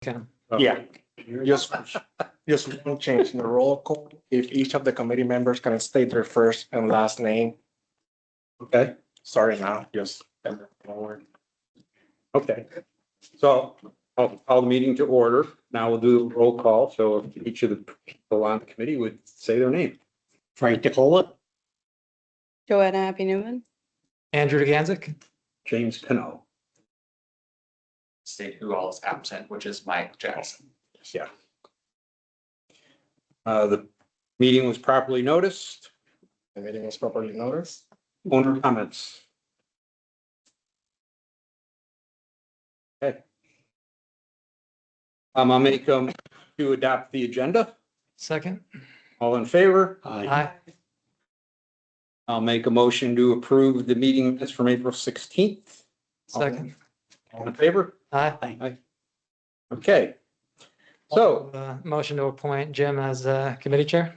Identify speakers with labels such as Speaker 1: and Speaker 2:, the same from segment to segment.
Speaker 1: Can.
Speaker 2: Yeah, just, just one change in the roll call. If each of the committee members can state their first and last name.
Speaker 3: Okay,
Speaker 2: Sorry now, just. Forward.
Speaker 3: okay. So I'll call the meeting to order. Now we'll do a roll call. So if each of the people on the committee would say their name.
Speaker 4: Frank DeCola,
Speaker 5: Joanna Happy Newman.
Speaker 1: Andrew DeGanzik.
Speaker 3: James Pino.
Speaker 6: State who all is absent, which is Mike Jackson.
Speaker 3: Yeah. The meeting was properly noticed.
Speaker 2: The meeting is properly noticed.
Speaker 3: Owner comments. Okay. I'll make them to adopt the agenda.
Speaker 1: Second.
Speaker 3: All in favor?
Speaker 1: Aye.
Speaker 3: I'll make a motion to approve the meeting minutes from April 16th.
Speaker 1: Second.
Speaker 3: All in favor?
Speaker 1: Aye.
Speaker 3: Okay. So,
Speaker 1: Motion to appoint Jim as committee chair.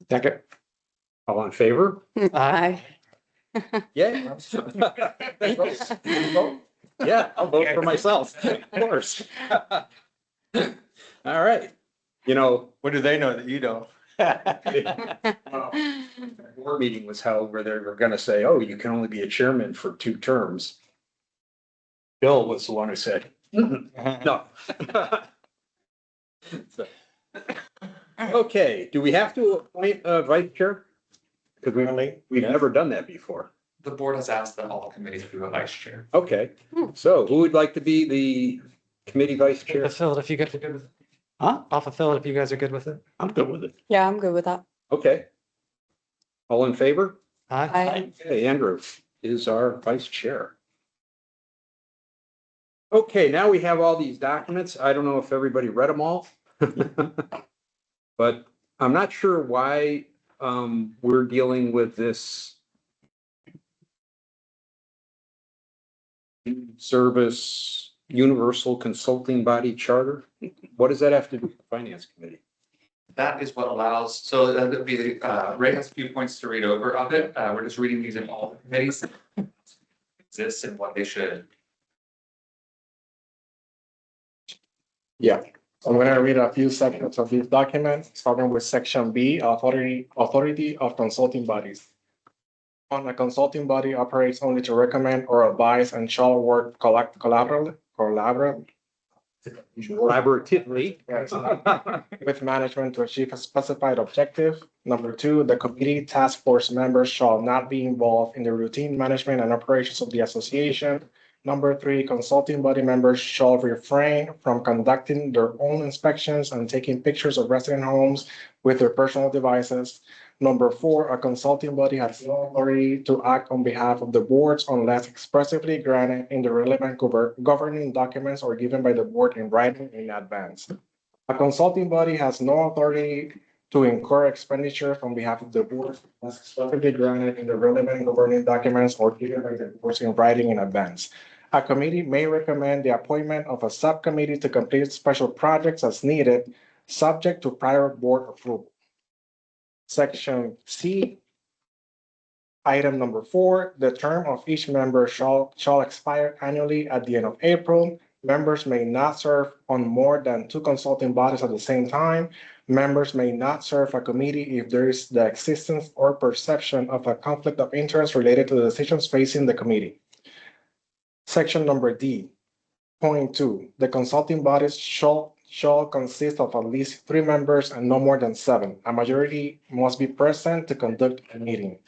Speaker 2: Second.
Speaker 3: all in favor?
Speaker 1: Aye.
Speaker 3: Yeah. Yeah, I'll vote for myself, of course. All right. You know,
Speaker 4: what do they know that you don't?
Speaker 3: board meeting was held where they were gonna say, oh, you can only be a chairman for 2 terms. Bill was the one who said, no. So, okay, do we have to appoint a vice chair? Because we've never done that before.
Speaker 6: The board has asked that all committees do a vice chair.
Speaker 3: Okay, so who would like to be the committee vice chair?
Speaker 1: Fulfill it if you guys are good with it.
Speaker 4: Huh?
Speaker 1: I'll fulfill it if you guys are good with it.
Speaker 4: I'm good with it.
Speaker 5: Yeah, I'm good with that.
Speaker 3: Okay. All in favor?
Speaker 1: Aye.
Speaker 5: I,
Speaker 3: Okay, Andrew is our vice chair. Okay, now we have all these documents. I don't know if everybody read them all. But I'm not sure why we're dealing with this service universal consulting body charter. What does that have to do with the finance committee?
Speaker 6: That is what allows, so that would be, Ray has a few points to read over of it. We're just reading these in all the committees. Exists and what they should.
Speaker 2: Yeah, I'm gonna read a few sections of this document, starting with section B, authority of consulting bodies. On a consulting body operates only to recommend or advise and shall work collaboratively
Speaker 3: Collaboratively.
Speaker 2: with management to achieve a specified objective. Number 2, the committee task force members shall not be involved in the routine management and operations of the association. Number 3, consulting body members shall refrain from conducting their own inspections and taking pictures of resident homes with their personal devices. Number 4, a consulting body has no authority to act on behalf of the boards unless expressly granted in the relevant governing documents or given by the board in writing in advance. A consulting body has no authority to incur expenditures on behalf of the board unless expressly granted in the relevant governing documents or given by the boards in writing in advance. A committee may recommend the appointment of a subcommittee to complete special projects as needed, subject to prior board approval. Section C, item number 4, the term of each member shall expire annually at the end of April. Members may not serve on more than 2 consulting bodies at the same time. Members may not serve a committee if there is the existence or perception of a conflict of interest related to the decisions facing the committee. Section number D, point 2, the consulting bodies shall consist of at least 3 members and no more than 7. A majority must be present to conduct a meeting.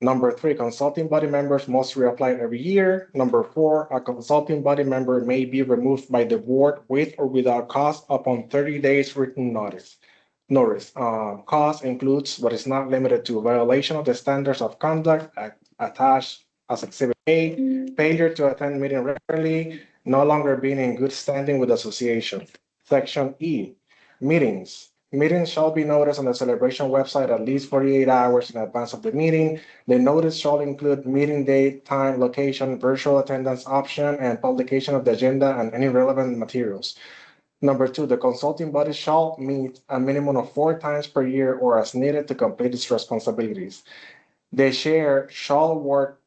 Speaker 2: Number 3, consulting body members must reapply every year. Number 4, a consulting body member may be removed by the board with or without cause upon 30 days written notice. Cause includes, but is not limited to, violation of the standards of conduct attached as Exhibit A, failure to attend meeting regularly, no longer being in good standing with the association. Section E, meetings. Meetings shall be noticed on the celebration website at least 48 hours in advance of the meeting. The notice shall include meeting date, time, location, virtual attendance option, and publication of the agenda and any relevant materials. Number 2, the consulting body shall meet a minimum of 4 times per year or as needed to complete its responsibilities. The chair shall work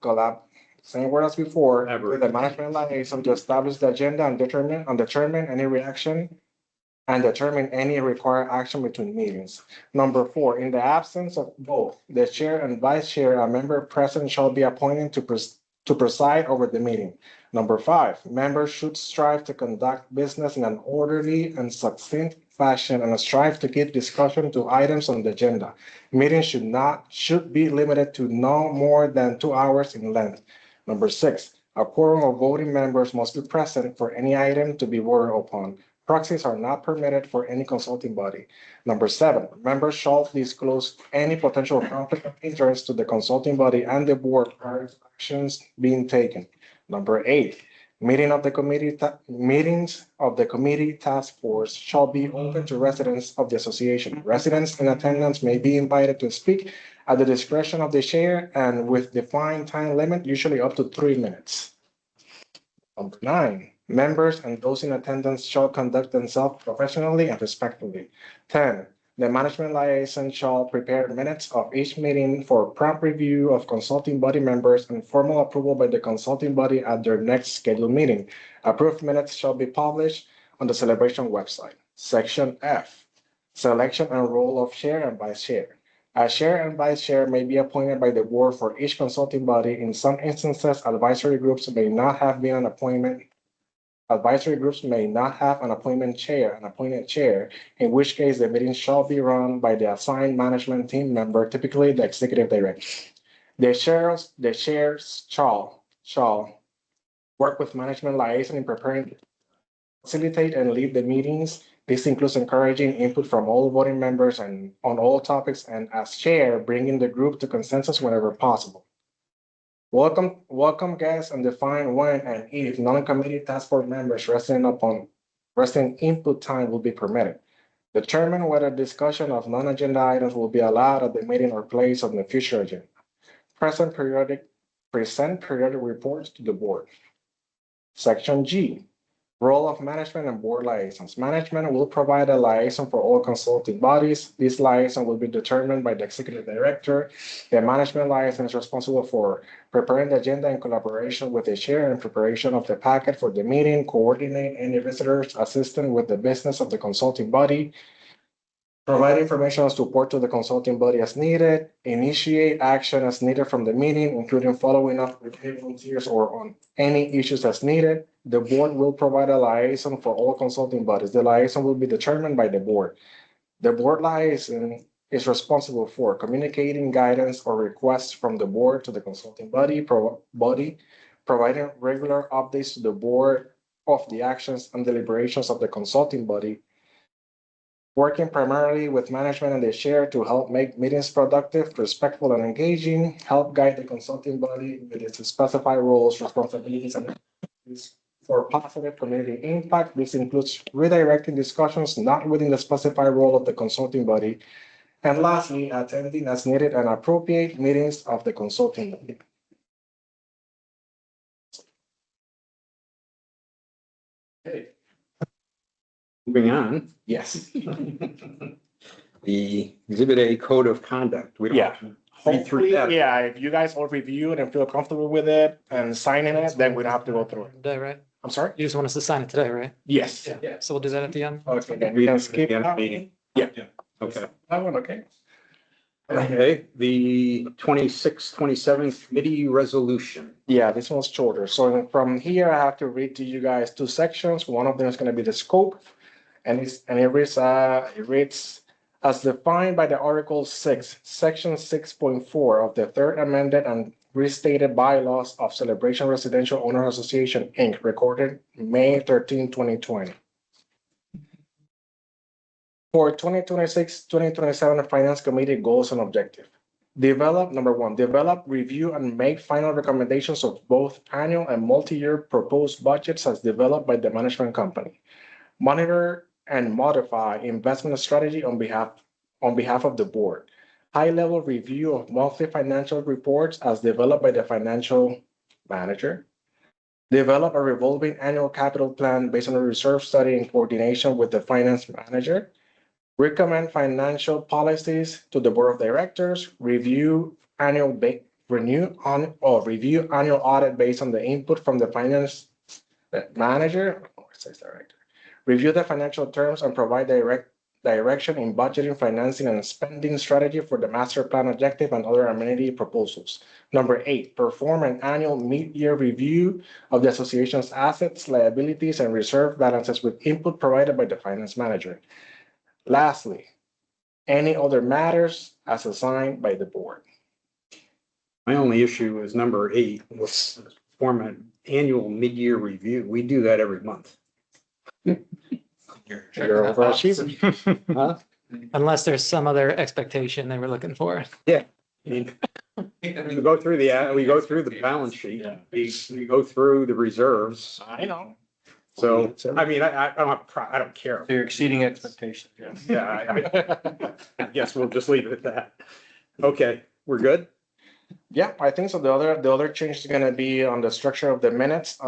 Speaker 2: same word as before,
Speaker 3: Ever.
Speaker 2: with the management liaison to establish the agenda and determine any reaction and determine any required action between meetings. Number 4, in the absence of both the chair and vice chair, a member present shall be appointed to preside over the meeting. Number 5, members should strive to conduct business in an orderly and succinct fashion and strive to keep discussion to items on the agenda. Meetings should be limited to no more than 2 hours in length. Number 6, a quorum of voting members must be present for any item to be voted upon. Proxies are not permitted for any consulting body. Number 7, members shall disclose any potential conflict of interest to the consulting body and the board prior to actions being taken. Number 8, meetings of the committee task force shall be open to residents of the association. Residents in attendance may be invited to speak at the discretion of the chair and with defined time limit, usually up to 3 minutes. Number 9, members and those in attendance shall conduct themselves professionally and respectfully. 10, the management liaison shall prepare minutes of each meeting for prompt review of consulting body members and formal approval by the consulting body at their next scheduled meeting. Approved minutes shall be published on the celebration website. Section F, selection and role of chair and vice chair. A chair and vice chair may be appointed by the board for each consulting body. In some instances, advisory groups may not have an appointed chair, in which case the meeting shall be run by the assigned management team member, typically the executive director. The chairs shall work with management liaison in preparing, facilitate and lead the meetings. This includes encouraging input from all voting members and on all topics, and as chair, bringing the group to consensus whenever possible. Welcome guests and define when and if non-committee task force members resident input time will be permitted. Determine whether discussion of non-agenda items will be allowed at the meeting or placed on the future agenda. Present periodic reports to the board. Section G, role of management and board liaisons. Management will provide a liaison for all consulting bodies. This liaison will be determined by the executive director. The management liaison is responsible for preparing the agenda in collaboration with the chair and preparation of the packet for the meeting, coordinate any visitors, assistant with the business of the consulting body, provide information and support to the consulting body as needed, initiate action as needed from the meeting, including following up with volunteers or on any issues as needed. The board will provide a liaison for all consulting bodies. The liaison will be determined by the board. The board liaison is responsible for communicating guidance or requests from the board to the consulting body, providing regular updates to the board of the actions and deliberations of the consulting body, working primarily with management and the chair to help make meetings productive, respectful, and engaging, help guide the consulting body with its specified roles, responsibilities, and for positive community impact. This includes redirecting discussions not within the specified role of the consulting body. And lastly, attending as needed and appropriate meetings of the consulting body.
Speaker 3: Okay. Moving on,
Speaker 2: Yes.
Speaker 3: the Exhibit A Code of Conduct. We don't
Speaker 2: Yeah.
Speaker 3: read through that.
Speaker 2: Yeah, if you guys all review it and feel comfortable with it and signing it, then we don't have to go through it.
Speaker 1: Today, right?
Speaker 2: I'm sorry?
Speaker 1: You just want us to sign it today, right?
Speaker 2: Yes.
Speaker 1: Yeah. So we'll do that at the end.
Speaker 2: Okay, then we can skip
Speaker 3: Again,
Speaker 2: that
Speaker 3: meeting.
Speaker 2: one. Yeah.
Speaker 3: Okay.
Speaker 2: That one, okay.
Speaker 3: Okay, the 26-27 committee resolution.
Speaker 2: Yeah, this one's shorter. So from here, I have to read to you guys 2 sections. One of them is going to be the scope. And it reads as defined by the Article 6, Section 6.4 of the Third Amended and Restated Bylaws of Celebration Residential Owners Association, Inc., recorded May 13, 2020. For 2026-2027 Finance Committee goals and objective. Number 1, develop, review, and make final recommendations of both annual and multi-year proposed budgets as developed by the management company. Monitor and modify investment strategy on behalf of the board. High-level review of monthly financial reports as developed by the financial manager. Develop a revolving annual capital plan based on a reserve study in coordination with the finance manager. Recommend financial policies to the board of directors. Review annual review annual audit based on the input from the finance manager. Oh, it says director. Review the financial terms and provide direction in budgeting, financing, and spending strategy for the master plan objective and other amenity proposals. Number 8, perform an annual mid-year review of the association's assets, liabilities, and reserve balances with input provided by the finance manager. Lastly, any other matters as assigned by the board.
Speaker 3: My only issue is number 8, was form an annual mid-year review. We do that every month.
Speaker 2: You're overachieving.
Speaker 3: Huh?
Speaker 1: Unless there's some other expectation they were looking for.
Speaker 3: I mean, we go through the balance sheet, we go through the reserves.
Speaker 2: I know.
Speaker 3: So, I mean, I don't care.
Speaker 4: So you're exceeding expectations.
Speaker 3: Yeah, I guess we'll just leave it at that. Okay, we're good?
Speaker 2: Yeah, I think so. The other change is gonna be on the structure of the minutes,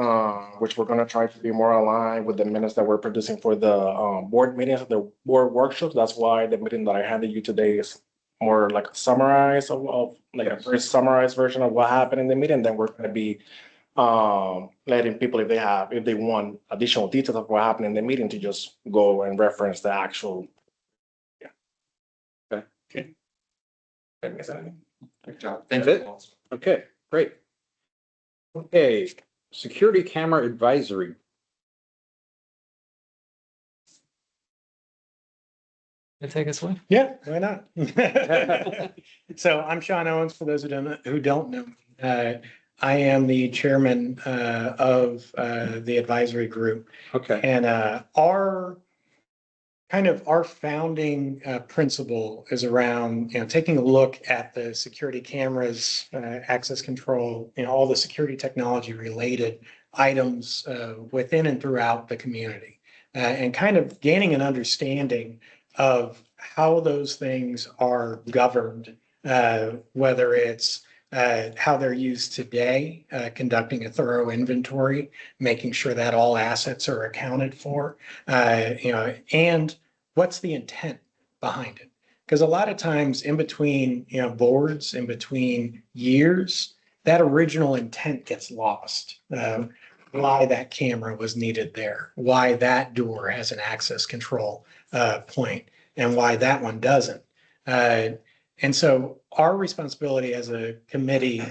Speaker 2: which we're gonna try to be more aligned with the minutes that we're producing for the board meetings, the board workshops. That's why the meeting that I handed you today is more like a summarize of like a very summarized version of what happened in the meeting. Then we're gonna be letting people, if they want additional details of what happened in the meeting, to just go and reference the actual. Yeah.
Speaker 3: Okay.
Speaker 2: Okay. Did I miss anything?
Speaker 6: Good job. Thank
Speaker 3: That's
Speaker 6: you.
Speaker 3: Okay, great. Okay, security camera advisory.
Speaker 1: Can take us away.
Speaker 4: Yeah, why not? So I'm Sean Owens, for those who don't know. I am the chairman of the advisory group.
Speaker 3: Okay,
Speaker 4: And our founding principle is around, taking a look at the security cameras, access control, all the security technology related items within and throughout the community, and kind of gaining an understanding of how those things are governed, whether it's how they're used today, conducting a thorough inventory, making sure that all assets are accounted for, and what's the intent behind it? Because a lot of times in between, boards, in between years, that original intent gets lost. Why that camera was needed there, why that door has an access control point, and why that one doesn't. And so our responsibility as a committee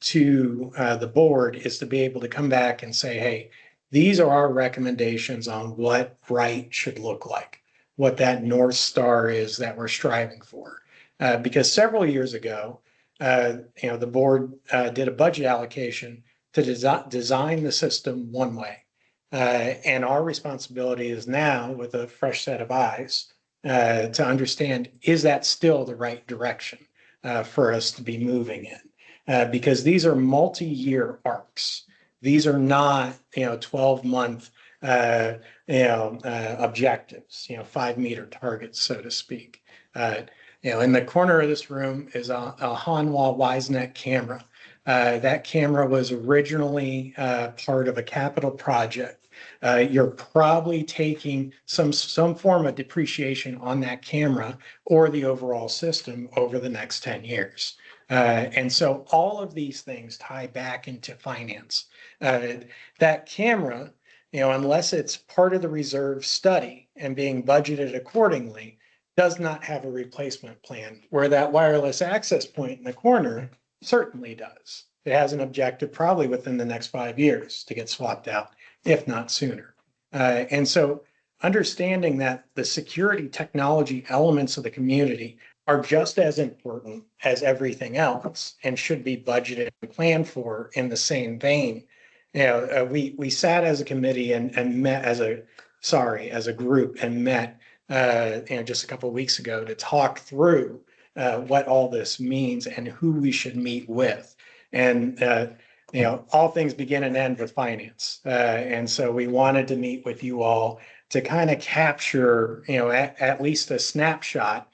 Speaker 4: to the board is to be able to come back and say, hey, these are our recommendations on what right should look like, what that North Star is that we're striving for. Because several years ago, the board did a budget allocation to design the system one way. And our responsibility is now, with a fresh set of eyes, to understand, is that still the right direction for us to be moving in? Because these are multi-year arcs. These are not, 12-month, objectives, 5-meter targets, so to speak. In the corner of this room is a Hanwha WiseNet camera. That camera was originally part of a capital project. You're probably taking some form of depreciation on that camera or the overall system over the next 10 years. And so all of these things tie back into finance. That camera, unless it's part of the reserve study and being budgeted accordingly, does not have a replacement plan, where that wireless access point in the corner certainly does. It has an objective probably within the next 5 years to get swapped out, if not sooner. And so understanding that the security technology elements of the community are just as important as everything else and should be budgeted and planned for in the same vein. We sat as a committee and met as a group and met just a couple of weeks ago to talk through what all this means and who we should meet with. And all things begin and end with finance. And so we wanted to meet with you all to kind of capture, at least a snapshot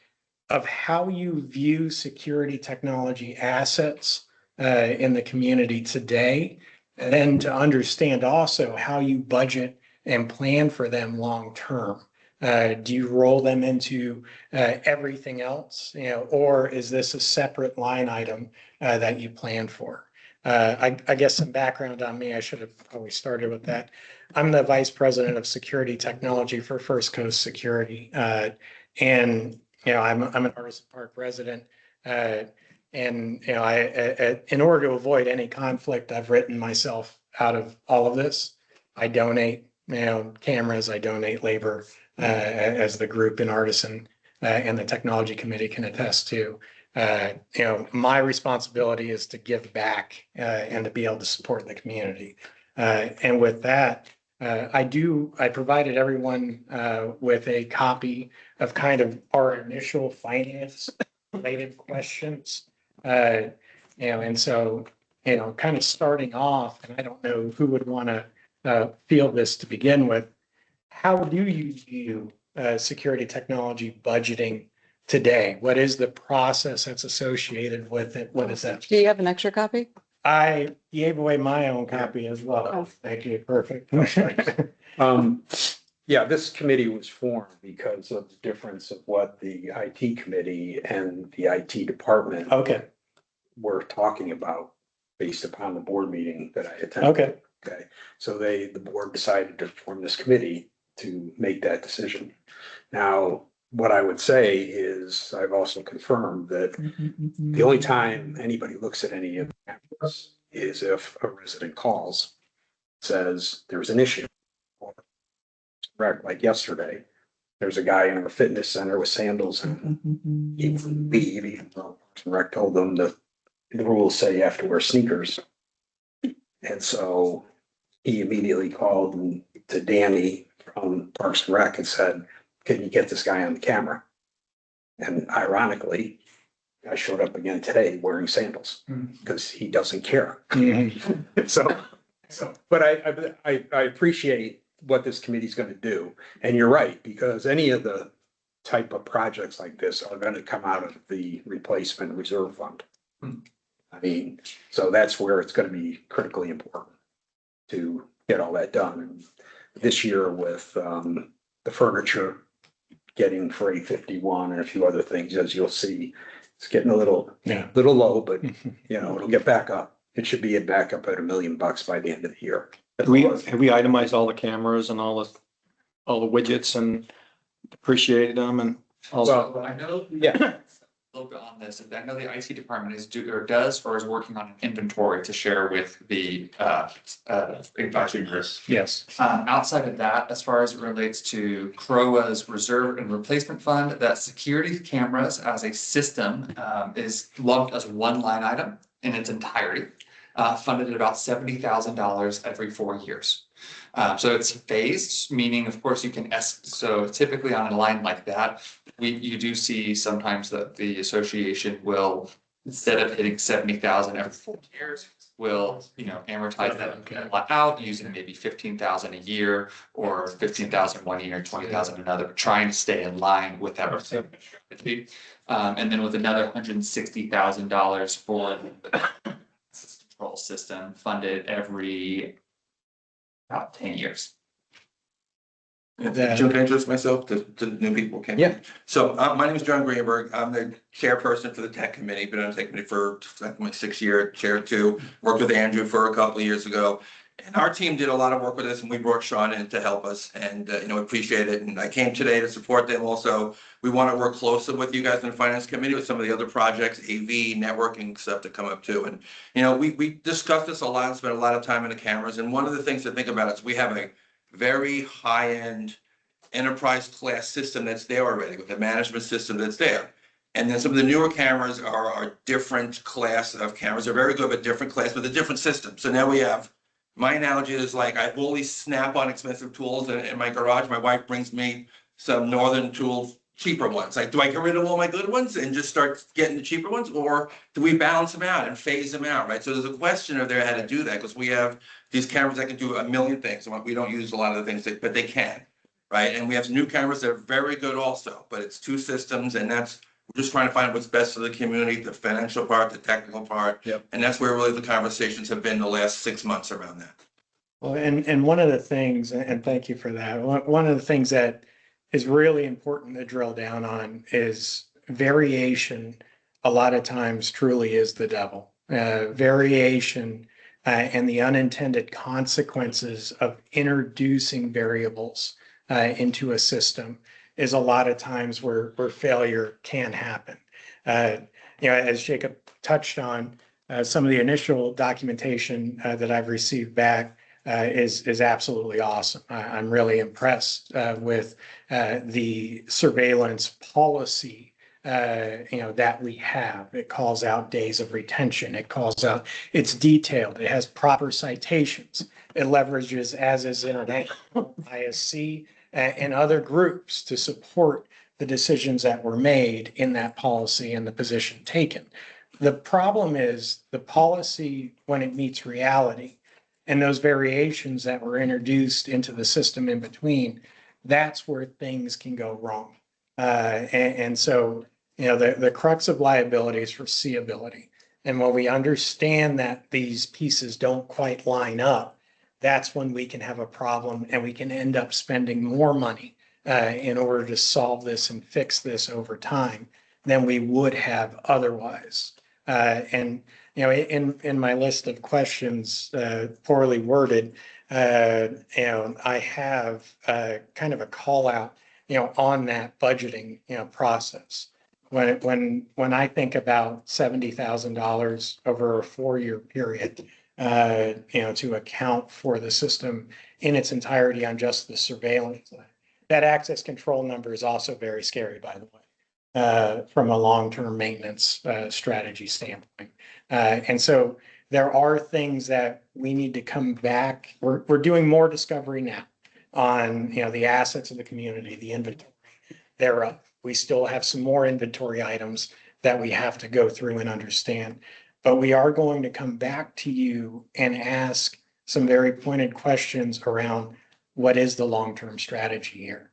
Speaker 4: of how you view security technology assets in the community today, and then to understand also how you budget and plan for them long term. Do you roll them into everything else, or is this a separate line item that you plan for? I guess some background on me, I should have probably started with that. I'm the Vice President of Security Technology for First Coast Security. And, I'm an Artisan Park resident. And, in order to avoid any conflict, I've written myself out of all of this. I donate, cameras, I donate labor, as the group in Artisan, and the Technology Committee can attest to. My responsibility is to give back, and to be able to support the community. And with that, I provided everyone, with a copy of kind of our initial finance related questions. And so, kind of starting off, and I don't know who would want to field this to begin with. How do you view security technology budgeting today? What is the process that's associated with it? What is that?
Speaker 5: Do you have an extra copy?
Speaker 4: I gave away my own copy as well.
Speaker 5: Oh.
Speaker 4: Thank you. Perfect.
Speaker 3: Yeah, this committee was formed because of the difference of what the IT committee and the IT department
Speaker 4: Okay,
Speaker 3: were talking about based upon the board meeting that I attended.
Speaker 4: okay.
Speaker 3: Okay, so the board decided to form this committee to make that decision. Now, what I would say is I've also confirmed that the only time anybody looks at any of the cameras is if a resident calls, says there's an issue. Correct, like yesterday, there's a guy in a fitness center with sandals and he wouldn't leave, even though Parks and Rec told them the rules say you have to wear sneakers. And so he immediately called to Danny from Parks and Rec and said, can you get this guy on the camera? And ironically, I showed up again today wearing sandals because he doesn't care. But I appreciate what this committee's going to do. And you're right, because any of the type of projects like this are going to come out of the replacement reserve fund. I mean, so that's where it's going to be critically important to get all that done. And this year with the furniture getting for 851 and a few other things, as you'll see, it's getting a little low, but it'll get back up. It should be back up at $1 million by the end of the year.
Speaker 7: Have we itemized all the cameras and all the widgets and depreciated them and all?
Speaker 6: So I know.
Speaker 3: Yeah.
Speaker 6: A little bit on this. I know the IT department is does or is working on an inventory to share with the advisory group.
Speaker 4: Yes.
Speaker 6: Outside of that, as far as it relates to CROA's reserve and replacement fund, that security cameras as a system is lumped as one line item in its entirety, funded at about $70,000 every 4 years. So it's phased, meaning of course you can so typically on a line like that, you do see sometimes that the association will, instead of hitting 70,000 every 4 years, will, amortize that out using maybe 15,000 a year or 15,000 1 year, 20,000 another, trying to stay in line with that. And then with another $160,000 for the control system funded every about 10 years.
Speaker 8: Can I introduce myself to the new people? Okay.
Speaker 3: Yeah.
Speaker 8: So my name is John Greenberg. I'm the chairperson for the tech committee. Been on the tech committee for my 6 year, chair 2. Worked with Andrew for a couple of years ago. And our team did a lot of work with us and we brought Sean in to help us and, appreciate it. And I came today to support them also. We want to work closely with you guys in the finance committee with some of the other projects, AV, networking stuff to come up too. And, we discussed this a lot and spent a lot of time in the cameras. And one of the things to think about is we have a very high-end enterprise class system that's there already with a management system that's there. And then some of the newer cameras are different class of cameras. They're very good, but different class with a different system. So now we have, my analogy is like I have all these Snap-on expensive tools in my garage. My wife brings me some Northern tools, cheaper ones. Like, do I get rid of all my good ones and just start getting the cheaper ones? Or do we balance them out and phase them out, right? So there's a question of there how to do that because we have these cameras that can do a million things. We don't use a lot of the things, but they can, right? And we have some new cameras that are very good also, but it's 2 systems and we're just trying to find what's best for the community, the financial part, the technical part.
Speaker 3: Yep.
Speaker 8: And that's where really the conversations have been the last 6 months around that.
Speaker 4: Well, and one of the things, and thank you for that, one of the things that is really important to drill down on is variation. A lot of times truly is the devil. Variation and the unintended consequences of introducing variables into a system is a lot of times where failure can happen. As Jacob touched on, some of the initial documentation that I've received back is absolutely awesome. I'm really impressed with the surveillance policy that we have. It calls out days of retention. It calls out, it's detailed. It has proper citations. It leverages as is International, ISC, and other groups to support the decisions that were made in that policy and the position taken. The problem is the policy, when it meets reality, and those variations that were introduced into the system in between, that's where things can go wrong. And so, the crux of liability is foreseeability. And when we understand that these pieces don't quite line up, that's when we can have a problem and we can end up spending more money in order to solve this and fix this over time than we would have otherwise. In my list of questions, poorly worded, I have kind of a call out, on that budgeting, process. When I think about $70,000 over a 4-year period, to account for the system in its entirety on just the surveillance, that access control number is also very scary, by the way, from a long-term maintenance strategy standpoint. And so there are things that we need to come back. We're doing more discovery now on, the assets of the community, the inventory thereof. We still have some more inventory items that we have to go through and understand. But we are going to come back to you and ask some very pointed questions around what is the long-term strategy here?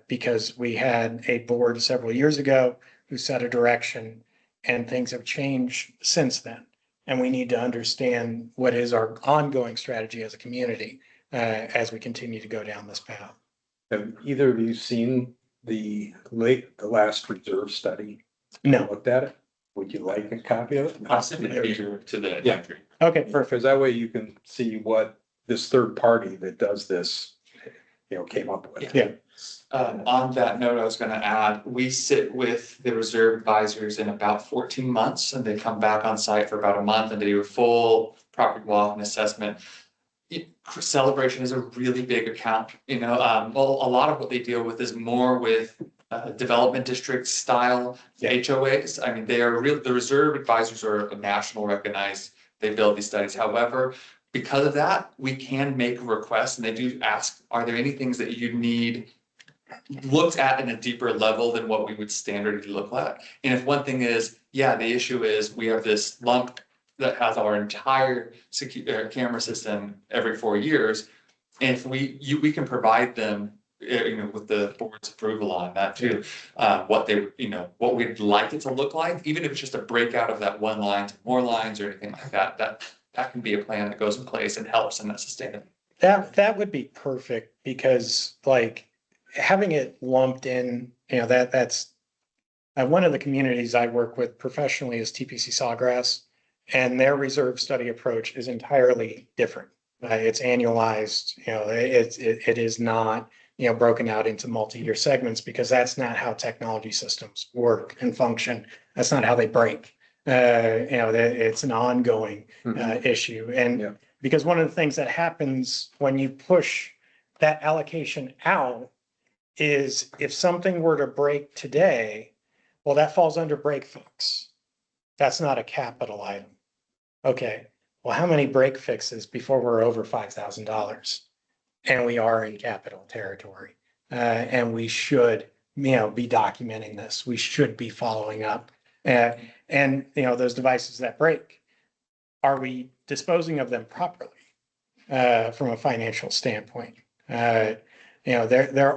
Speaker 4: Because we had a board several years ago who set a direction and things have changed since then. And we need to understand what is our ongoing strategy as a community as we continue to go down this path.
Speaker 3: Have either of you seen the last reserve study?
Speaker 4: No.
Speaker 3: Looked at it? Would you like a copy of it?
Speaker 6: I'll send it here to the.
Speaker 3: Yeah.
Speaker 4: Okay, perfect.
Speaker 3: Because that way you can see what this third party that does this, came up with.
Speaker 4: Yeah.
Speaker 6: On that note, I was gonna add, we sit with the reserve advisors in about 14 months and they come back on site for about a month and they do a full property walk and assessment. Celebration is a really big account, well, a lot of what they deal with is more with development district style HOAs. I mean, the reserve advisors are a national recognized, they build these studies. However, because of that, we can make a request and they do ask, are there any things that you need looked at in a deeper level than what we would standardly look at? And if one thing is, the issue is we have this lump that has our entire camera system every 4 years. And if we can provide them, with the board's approval on that too, what we'd like it to look like, even if it's just a breakout of that one line to more lines or anything like that, that can be a plan that goes in place and helps in that sustainability.
Speaker 4: That would be perfect because having it lumped in, that's one of the communities I work with professionally is TPC Sawgrass, and their reserve study approach is entirely different. It's annualized, it is not, broken out into multi-year segments because that's not how technology systems work and function. That's not how they break. It's an ongoing issue. And because one of the things that happens when you push that allocation out is if something were to break today, well, that falls under break fix. That's not a capital item. Okay, well, how many break fixes before we're over $5,000? And we are in capital territory. And we should, be documenting this. We should be following up. And those devices that break, are we disposing of them properly from a financial standpoint? There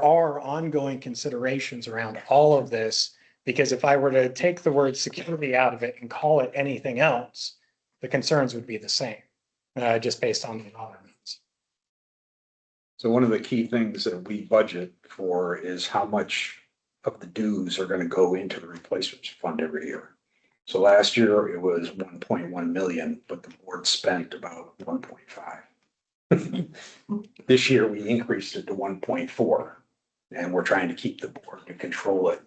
Speaker 4: are ongoing considerations around all of this, because if I were to take the word security out of it and call it anything else, the concerns would be the same, just based on the environments.
Speaker 3: So one of the key things that we budget for is how much of the dues are gonna go into the replacement fund every year. So last year it was 1.1 million, but the board spent about 1.5. This year we increased it to 1.4, and we're trying to keep the board to control it,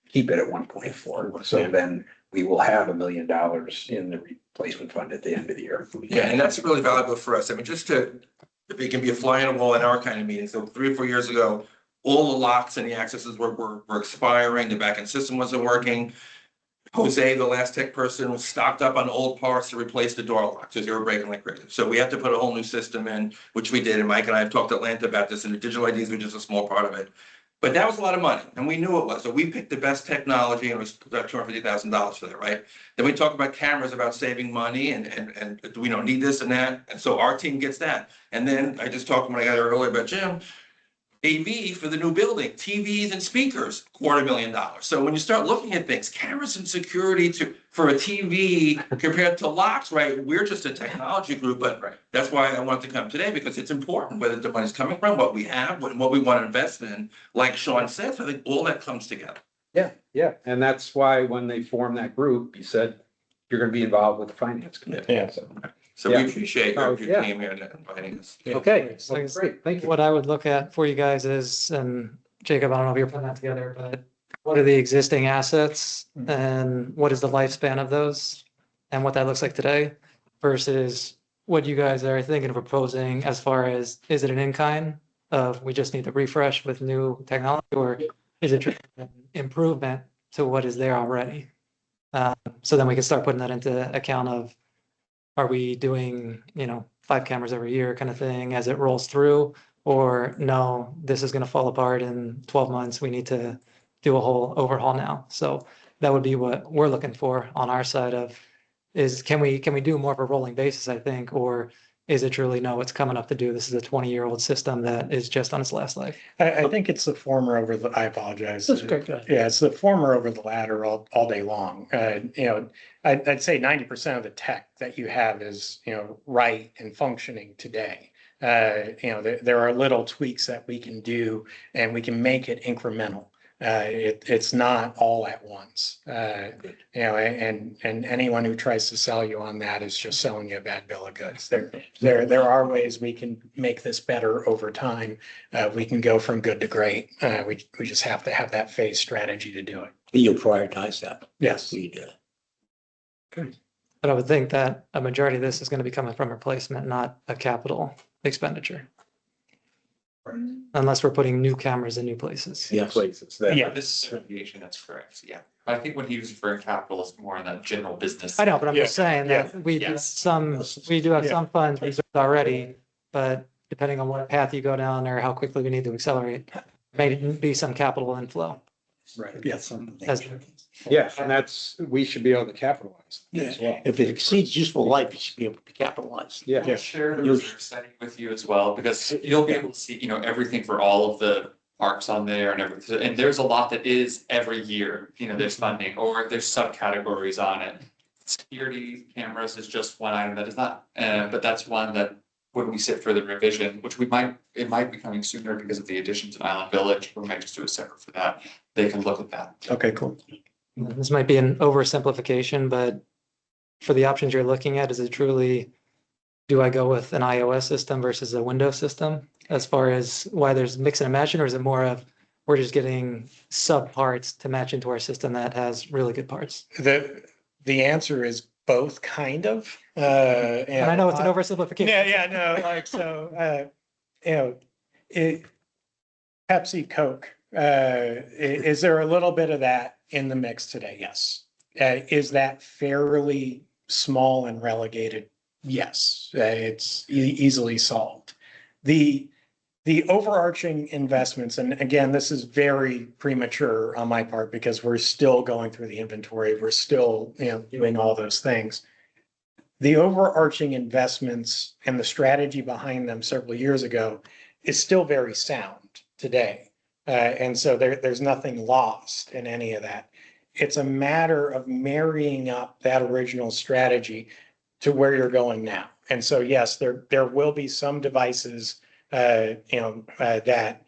Speaker 3: keep it at 1.4. So then we will have $1 million in the replacement fund at the end of the year.
Speaker 8: Yeah, and that's really valuable for us. I mean, just to, if it can be a fly on the wall in our kind of meeting. So 3 or 4 years ago, all the locks and the accesses were expiring, the back-end system wasn't working. Jose, the last tech person, was stocked up on old parts to replace the door locks because they were breaking like crazy. So we had to put a whole new system in, which we did. And Mike and I have talked to Atlanta about this, and the digital IDs were just a small part of it. But that was a lot of money, and we knew it was. So we picked the best technology, and it was about $250,000 for that, right? Then we talk about cameras, about saving money, and do we don't need this and that? And so our team gets that. And then I just talked when I got here earlier about Jim. AV for the new building, TVs and speakers, $250,000. So when you start looking at things, cameras and security for a TV compared to locks, right? We're just a technology group, but that's why I wanted to come today, because it's important whether the money's coming from, what we have, what we want to invest in. Like Sean said, I think all that comes together.
Speaker 3: Yeah, and that's why when they formed that group, you said you're gonna be involved with the finance committee.
Speaker 4: Yeah.
Speaker 8: So we appreciate
Speaker 3: Oh,
Speaker 8: your
Speaker 3: yeah.
Speaker 8: team here and inviting us.
Speaker 3: Okay,
Speaker 1: Like I said,
Speaker 3: great, thank you.
Speaker 1: What I would look at for you guys is, and Jacob, I don't know if you're putting that together, but what are the existing assets and what is the lifespan of those? And what that looks like today versus what you guys are thinking of proposing as far as, is it an in-kind of, we just need to refresh with new technology, or is it an improvement to what is there already? So then we can start putting that into account of, are we doing, 5 cameras every year kind of thing as it rolls through? Or no, this is going to fall apart in 12 months. We need to do a whole overhaul now. So that would be what we're looking for on our side of is, can we do more of a rolling basis, I think, or is it truly, no, it's coming up to do, this is a 20-year-old system that is just on its last life?
Speaker 4: I think it's the former over the, I apologize.
Speaker 1: That's okay, go ahead.
Speaker 4: Yeah, it's the former over the latter all day long. I'd say 90% of the tech that you have is, right and functioning today. There are little tweaks that we can do and we can make it incremental. It's not all at once. And anyone who tries to sell you on that is just selling you a bad bill of goods. There are ways we can make this better over time. We can go from good to great. We just have to have that phase strategy to do it.
Speaker 9: You'll prioritize that.
Speaker 4: Yes.
Speaker 9: We do.
Speaker 1: But I would think that a majority of this is going to be coming from replacement, not a capital expenditure. Unless we're putting new cameras in new places.
Speaker 9: Yes.
Speaker 3: Places that.
Speaker 4: Yeah.
Speaker 6: This is certification, that's correct, yeah. I think when he was referring capital is more in that general business.
Speaker 1: I know, but I'm just
Speaker 4: Yeah,
Speaker 1: saying that we do
Speaker 6: yes.
Speaker 1: some, we do have some funds reserved already, but depending on what path you go down or how quickly we need to accelerate, may be some capital inflow.
Speaker 3: Right.
Speaker 4: Yes.
Speaker 1: As-
Speaker 3: Yeah, and we should be able to capitalize as well.
Speaker 9: If it exceeds useful life, it should be able to be capitalized.
Speaker 3: Yeah.
Speaker 6: I'll share the
Speaker 9: You'll-
Speaker 6: reserve setting with you as well, because you'll be able to see, everything for all of the parks on there and everything. And there's a lot that is every year, there's funding or there's subcategories on it. Security cameras is just one item that is not, but that's one that when we sit for the revision, which it might be coming sooner because of the additions in Island Village, we might just do a separate for that. They can look at that.
Speaker 4: Okay, cool.
Speaker 1: This might be an oversimplification, but for the options you're looking at, is it truly, do I go with an iOS system versus a Windows system? As far as why there's mix and match, or is it more of, we're just getting sub parts to match into our system that has really good parts?
Speaker 4: The answer is both kind of.
Speaker 1: And I know it's an oversimplification.
Speaker 4: Yeah, no, Pepsi, Coke, is there a little bit of that in the mix today? Yes. Is that fairly small and relegated? Yes, it's easily solved. The overarching investments, and again, this is very premature on my part because we're still going through the inventory. We're still, doing all those things. The overarching investments and the strategy behind them several years ago is still very sound today. And so there's nothing lost in any of that. It's a matter of marrying up that original strategy to where you're going now. And so, yes, there will be some devices that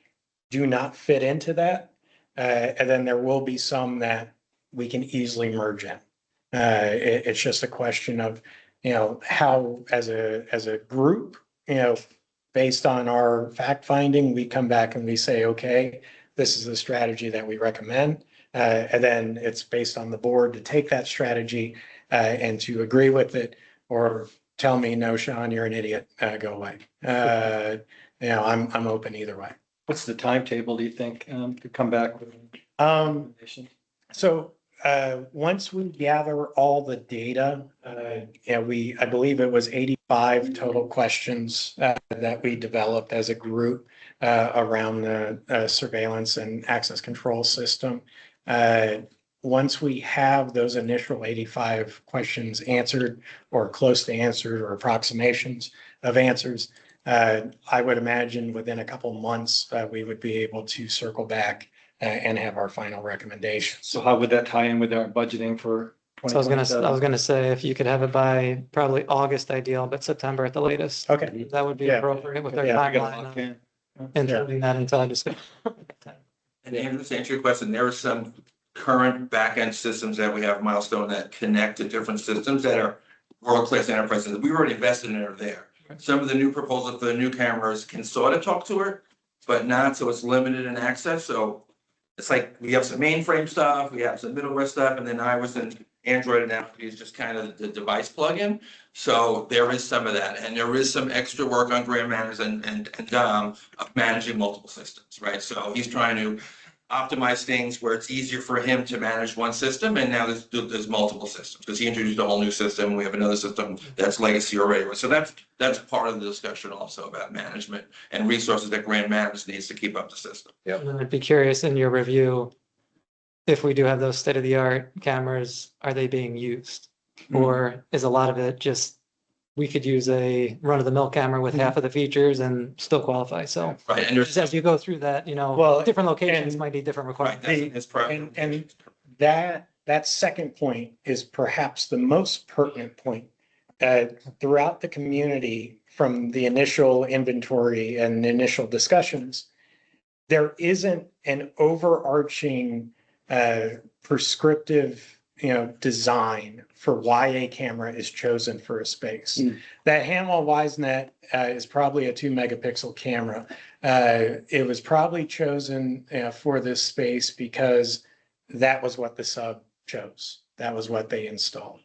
Speaker 4: do not fit into that. And then there will be some that we can easily merge in. It's just a question of, how as a group, based on our fact finding, we come back and we say, okay, this is the strategy that we recommend. And then it's based on the board to take that strategy and to agree with it or tell me, no, Sean, you're an idiot, go away. I'm open either way.
Speaker 7: What's the timetable, do you think, to come back with?
Speaker 4: So once we gather all the data, I believe it was 85 total questions that we developed as a group around the surveillance and access control system. Once we have those initial 85 questions answered or close to answered or approximations of answers, I would imagine within a couple months, we would be able to circle back and have our final recommendations.
Speaker 7: So how would that tie in with our budgeting for
Speaker 1: So I was
Speaker 7: 2027?
Speaker 1: gonna say, if you could have it by probably August ideal, but September at the latest.
Speaker 4: Okay.
Speaker 1: That would be
Speaker 4: Yeah.
Speaker 1: appropriate with our
Speaker 4: Yeah,
Speaker 7: We gotta
Speaker 1: timeline
Speaker 7: lock
Speaker 1: of
Speaker 7: in.
Speaker 1: including that into our discussion.
Speaker 8: And Andrew, to answer your question, there are some current back-end systems that we have Milestone that connect to different systems that are world-class enterprises. We already invested in it there. Some of the new proposals for the new cameras can sort of talk to her, but not, so it's limited in access. So it's like we have some mainframe stuff, we have some middleware stuff, and then Iris and Android and Apple is just kind of the device plugin. So there is some of that, and there is some extra work on Graham Manners and Dom of managing multiple systems, right? So he's trying to optimize things where it's easier for him to manage one system, and now there's multiple systems, because he introduced a whole new system, we have another system that's legacy already. So that's part of the discussion also about management and resources that Grand Manners needs to keep up the system.
Speaker 1: And then I'd be curious in your review, if we do have those state-of-the-art cameras, are they being used? Or is a lot of it just, we could use a run-of-the-mill camera with half of the features and still qualify, so.
Speaker 8: Right, and there's,
Speaker 1: As you go through that,
Speaker 4: Well,
Speaker 1: different locations
Speaker 4: and-
Speaker 1: might need different
Speaker 8: right,
Speaker 1: requirements.
Speaker 8: that's his preference.
Speaker 4: And that second point is perhaps the most pertinent point. Throughout the community, from the initial inventory and initial discussions, there isn't an overarching prescriptive, design for why a camera is chosen for a space. That Hanwha WiseNet is probably a 2 megapixel camera. It was probably chosen for this space because that was what the sub chose. That was what they installed.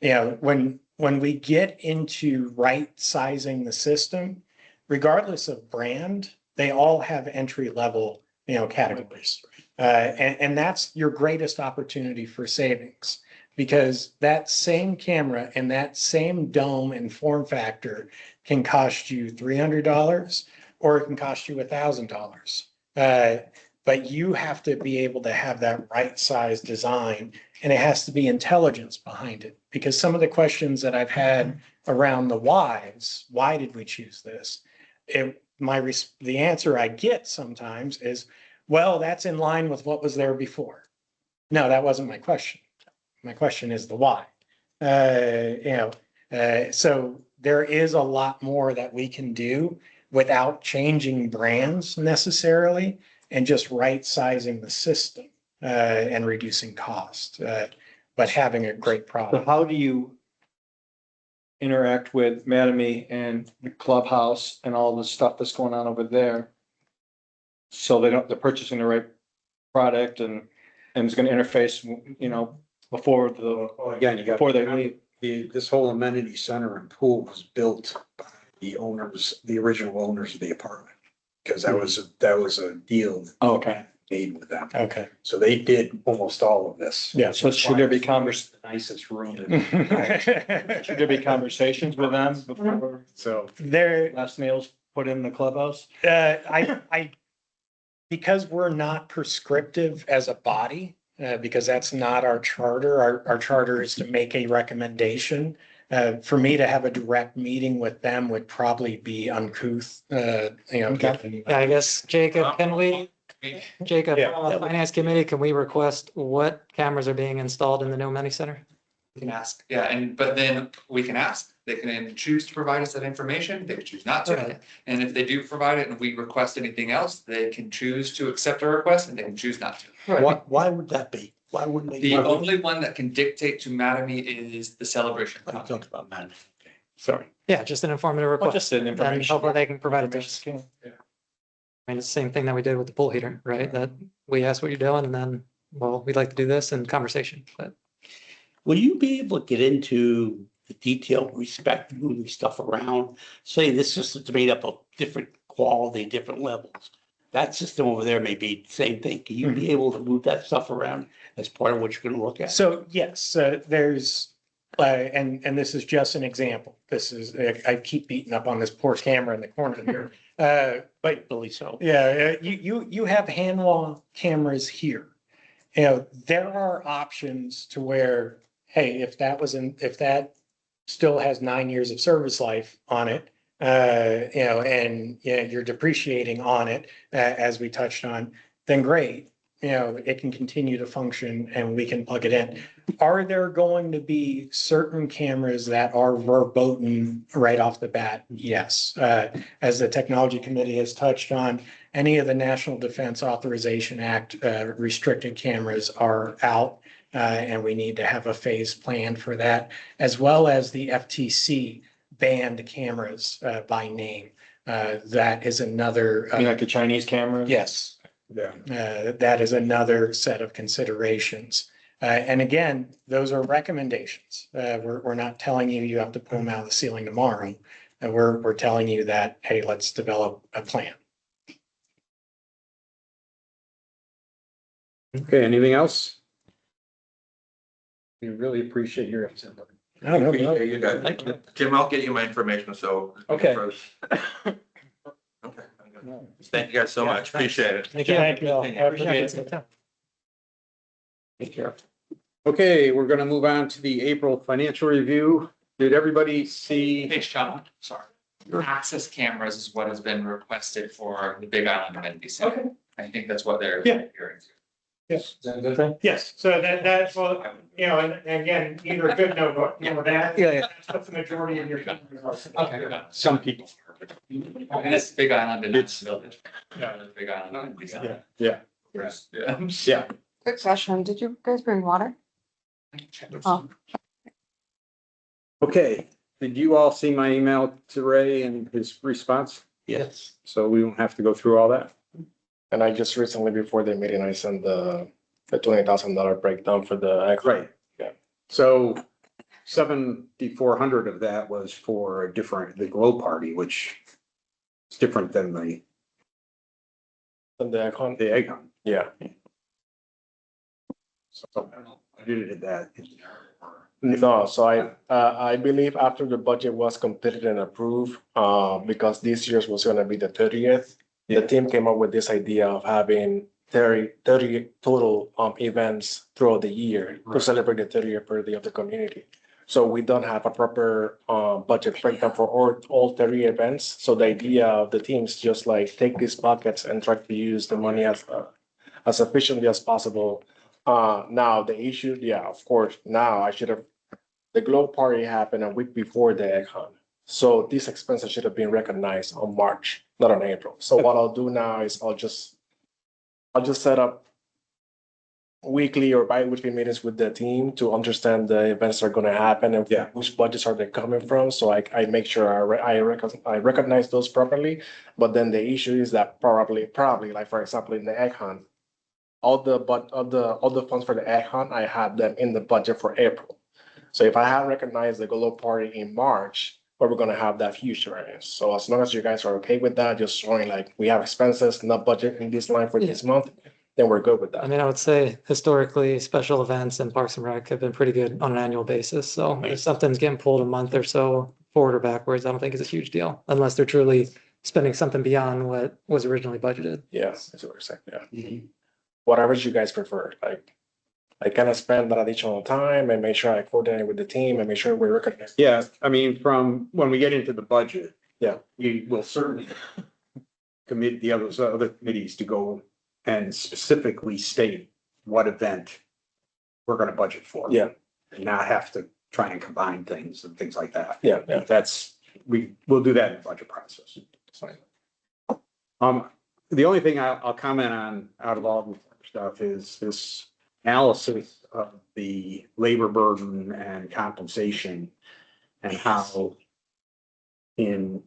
Speaker 4: When we get into right sizing the system, regardless of brand, they all have entry level, categories. And that's your greatest opportunity for savings, because that same camera and that same dome and form factor can cost you $300 or it can cost you $1,000. But you have to be able to have that right size design, and it has to be intelligence behind it. Because some of the questions that I've had around the whys, why did we choose this? The answer I get sometimes is, well, that's in line with what was there before. No, that wasn't my question. My question is the why. So there is a lot more that we can do without changing brands necessarily, and just right sizing the system and reducing cost, but having a great
Speaker 7: So
Speaker 4: product.
Speaker 7: how do you interact with Mattamy and the clubhouse and all the stuff that's going on over there? So they're purchasing the right product and it's gonna interface, before
Speaker 3: Again, you got.
Speaker 7: before they leave.
Speaker 3: This whole amenity center and pool was built by the original owners of the apartment. Because that was a deal
Speaker 7: Okay,
Speaker 3: made with them.
Speaker 4: Okay.
Speaker 3: So they did almost all of this.
Speaker 4: Yeah.
Speaker 7: so should there be
Speaker 3: The nicest room.
Speaker 7: should there be conversations with them before
Speaker 3: So.
Speaker 4: There,
Speaker 7: last nails put in the clubhouse?
Speaker 4: because we're not prescriptive as a body, because that's not our charter. Our charter is to make a recommendation. For me to have a direct meeting with them would probably be uncouth, given-
Speaker 1: Yeah, I guess, Jacob, from the finance committee, can we request what cameras are being installed in the new Mini Center?
Speaker 6: We can ask, yeah, but then we can ask, they can choose to provide us that information, they can choose not to.
Speaker 1: Right.
Speaker 6: And if they do provide it and we request anything else, they can choose to accept our request and they can choose not to.
Speaker 9: Why would that be? Why wouldn't they?
Speaker 6: The only one that can dictate to Mattamy is the celebration.
Speaker 9: I
Speaker 6: fund.
Speaker 9: talked about man. Okay, sorry.
Speaker 1: Yeah, just an informative
Speaker 7: Well,
Speaker 1: request.
Speaker 7: just an
Speaker 1: And
Speaker 7: information.
Speaker 1: hopefully they can provide it to us.
Speaker 7: Information.
Speaker 1: I mean, it's the same thing that we did with the pool heater, right? That we asked what you're doing and then, well, we'd like to do this in conversation, but.
Speaker 9: Will you be able to get into the detailed respect, moving stuff around? Say this system's made up of different quality, different levels. That system over there may be the same thing. Can you be able to move that stuff around as part of what you're gonna look at?
Speaker 4: So yes, there's, and this is just an example. This is, I keep beating up on this poor camera in the corner here. But
Speaker 9: Really so.
Speaker 4: yeah, you have hand wall cameras here. You know, there are options to where, hey, if that still has 9 years of service life on it, you know, and yeah, you're depreciating on it, as we touched on, then great. You know, it can continue to function and we can plug it in. Are there going to be certain cameras that are verboten right off the bat? Yes. As the technology committee has touched on, any of the National Defense Authorization Act restricted cameras are out. And we need to have a phase plan for that, as well as the FTC banned cameras by name. That is another.
Speaker 7: You mean like the Chinese camera?
Speaker 4: Yes.
Speaker 3: Yeah.
Speaker 4: That is another set of considerations. And again, those are recommendations. We're not telling you you have to pull them out of the ceiling tomorrow. We're telling you that, hey, let's develop a plan.
Speaker 3: Okay, anything else? We really appreciate your input.
Speaker 4: I don't know.
Speaker 8: Yeah, you got
Speaker 3: Thank you.
Speaker 8: it. Jim, I'll get you my information, so.
Speaker 3: Okay.
Speaker 8: Okay. Thank you guys so much. Appreciate it.
Speaker 1: Thank you.
Speaker 4: Thank you.
Speaker 1: Appreciate it.
Speaker 3: Take care. Okay, we're gonna move on to the April financial review. Did everybody see?
Speaker 6: Hey, Sean, sorry. Access cameras is what has been requested for the Big Island Amenity Center.
Speaker 4: Okay.
Speaker 6: I think that's what they're
Speaker 4: Yeah.
Speaker 6: hearing.
Speaker 4: Yes.
Speaker 7: Is that a good thing?
Speaker 4: Yes, so that's what, you know, and again, either good, no, bad.
Speaker 1: Yeah.
Speaker 4: That's what the majority of your.
Speaker 6: Okay.
Speaker 3: Some people.
Speaker 6: And it's Big Island and it's Village.
Speaker 3: Yeah.
Speaker 6: It's Big Island. Amenity Center.
Speaker 3: Yeah.
Speaker 6: Yeah.
Speaker 3: Yeah.
Speaker 5: Quick question, did you guys bring water? Oh,
Speaker 3: Okay, did you all see my email to Ray and his response?
Speaker 9: Yes.
Speaker 3: So we won't have to go through all that.
Speaker 2: And I just recently, before the meeting, I sent the $20,000 breakdown for the.
Speaker 3: Right.
Speaker 2: Yeah.
Speaker 3: So 7,400 of that was for a different, the Glow Party, which is different than the
Speaker 2: The
Speaker 3: egg hunt.
Speaker 2: yeah.
Speaker 3: So I did that.
Speaker 2: No, so I believe after the budget was completed and approved, because this year's was gonna be the 30th. The team came up with this idea of having 30 total events throughout the year to
Speaker 3: Right.
Speaker 2: celebrate the 30th birthday of the community. So we don't have a proper budget breakdown for all 30 events. So the idea of the team is just like take these buckets and try to use the money as efficiently as possible. Now the issue, yeah, of course, now I should have, the Glow Party happened a week before the egg hunt. So these expenses should have been recognized on March, not on April. So what I'll do now is I'll just set up weekly or bi-weekly meetings with the team to understand the events that are gonna happen and
Speaker 3: Yeah.
Speaker 2: which budgets are they coming from. So I make sure I recognize those properly. But then the issue is that probably, like for example, in the egg hunt, all the funds for the egg hunt, I have them in the budget for April. So if I have recognized the Glow Party in March, but we're gonna have that huge variance. So as long as you guys are okay with that, just showing like we have expenses, not budget in this line for this month, then we're good with
Speaker 1: I
Speaker 2: that.
Speaker 1: mean, I would say historically, special events and Parks and Rec have been pretty good on an annual basis. So if something's getting pulled a month or so forward or backwards, I don't think it's a huge deal unless they're truly spending something beyond what was originally budgeted.
Speaker 2: Yeah, that's what we're saying, yeah. Whatever you guys prefer, like I kind of spend that additional time and make sure I coordinate with the team and make sure we recognize.
Speaker 3: Yeah, I mean, from when we get into the budget.
Speaker 2: Yeah.
Speaker 3: We will certainly commit the other committees to go and specifically state what event we're gonna budget for.
Speaker 2: Yeah.
Speaker 3: and not have to try and combine things and things like that.
Speaker 2: Yeah,
Speaker 3: We'll do that in the budget process.
Speaker 2: Fine.
Speaker 3: The only thing I'll comment on out of all the stuff is this analysis of the labor burden and compensation and how in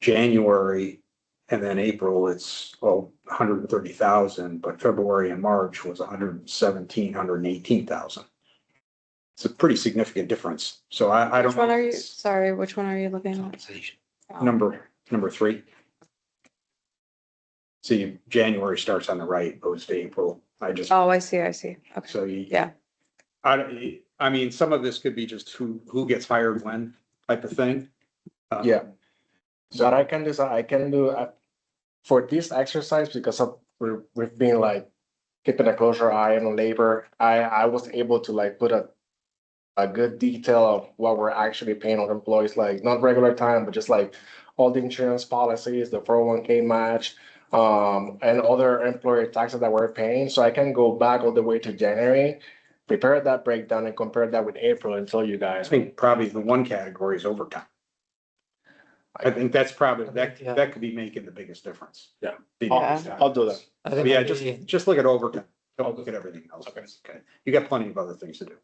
Speaker 3: January and then April, it's, 130,000, but February and March was 118,000. It's a pretty significant difference. So I don't
Speaker 5: Which one
Speaker 3: know.
Speaker 5: are you, sorry, which one are you looking at? Oh.
Speaker 3: Number 3. See, January starts on the right, goes to April.
Speaker 5: Oh, I see. Okay.
Speaker 3: So
Speaker 5: Yeah.
Speaker 3: I mean, some of this could be just who gets hired when type of thing.
Speaker 2: Yeah. So what I can do is I can do for this exercise, because we've been like keeping a closer eye on labor. I was able to like put a good detail of what we're actually paying our employees, like not regular time, but just like all the insurance policies, the 401k match, and other employer taxes that we're paying. So I can go back all the way to January, prepare that breakdown and compare that with April and tell you
Speaker 3: I
Speaker 2: guys.
Speaker 3: think probably the one category is overtime. I think that's probably,
Speaker 1: Yeah.
Speaker 3: that could be making the biggest difference.
Speaker 2: Yeah. I'll do that.
Speaker 1: I think
Speaker 3: Yeah,
Speaker 1: maybe-
Speaker 3: just look at overtime. Don't look at everything else.
Speaker 2: Okay.
Speaker 3: Okay. You got plenty of other things to do.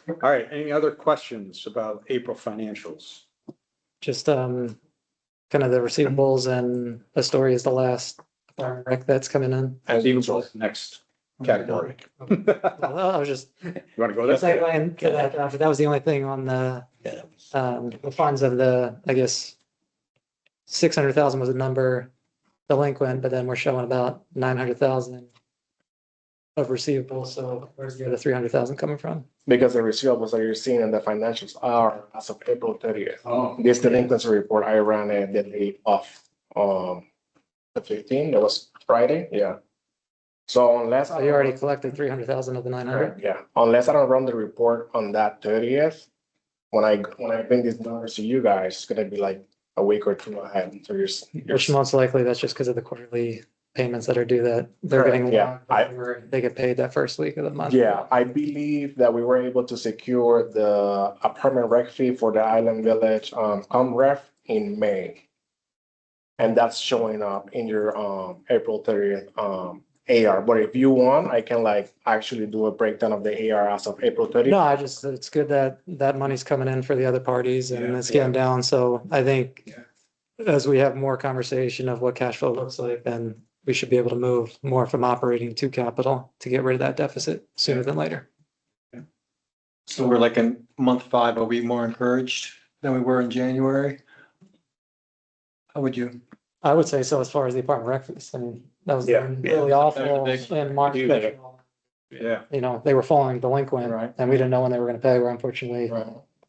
Speaker 3: All right, any other questions about April financials?
Speaker 1: just kind of the receivables and Astoria is the last rec that's coming in.
Speaker 3: Receivables, next category. You
Speaker 1: Well, I was just
Speaker 3: wanna go there?
Speaker 1: segueing to that, that was the only thing on the funds of the, I guess, 600,000 was a number delinquent, but then we're showing about 900,000 of receivables. So where's the other 300,000 coming from?
Speaker 2: Because the receivables that you're seeing in the financials are as of April 30th.
Speaker 3: Oh,
Speaker 2: This delinquency report, I ran it the day of, the 15th, that was Friday, yeah. So unless.
Speaker 1: So you already collected 300,000 of the 900?
Speaker 2: Yeah, unless I don't run the report on that 30th, when I bring these numbers to you guys, it's gonna be like a week or two ahead, so
Speaker 1: Which most likely that's just because of the quarterly payments that are due that they're
Speaker 2: Correct,
Speaker 1: getting.
Speaker 2: yeah.
Speaker 1: They get paid that first week of the month.
Speaker 2: Yeah, I believe that we were able to secure the apartment rec fee for the Island Village, ComRef in May. And that's showing up in your, April 30th, AR, but if you want, I can like actually do a breakdown of the AR as of April 30th.
Speaker 1: No, it's good that that money's coming in for the other parties and
Speaker 3: Yeah.
Speaker 1: it's getting down. So I think as we have more conversation of what cash flow looks like, then we should be able to move more from operating to capital to get rid of that deficit sooner than later.
Speaker 7: So we're like in month 5, are we more encouraged than we were in January? How would you?
Speaker 1: I would say so as far as the apartment breakfast. I mean, that was
Speaker 3: Yeah.
Speaker 1: really awful in March.
Speaker 3: Huge. Yeah.
Speaker 1: You know, they were falling delinquent
Speaker 7: Right.
Speaker 1: and we didn't know when they were gonna pay. Where unfortunately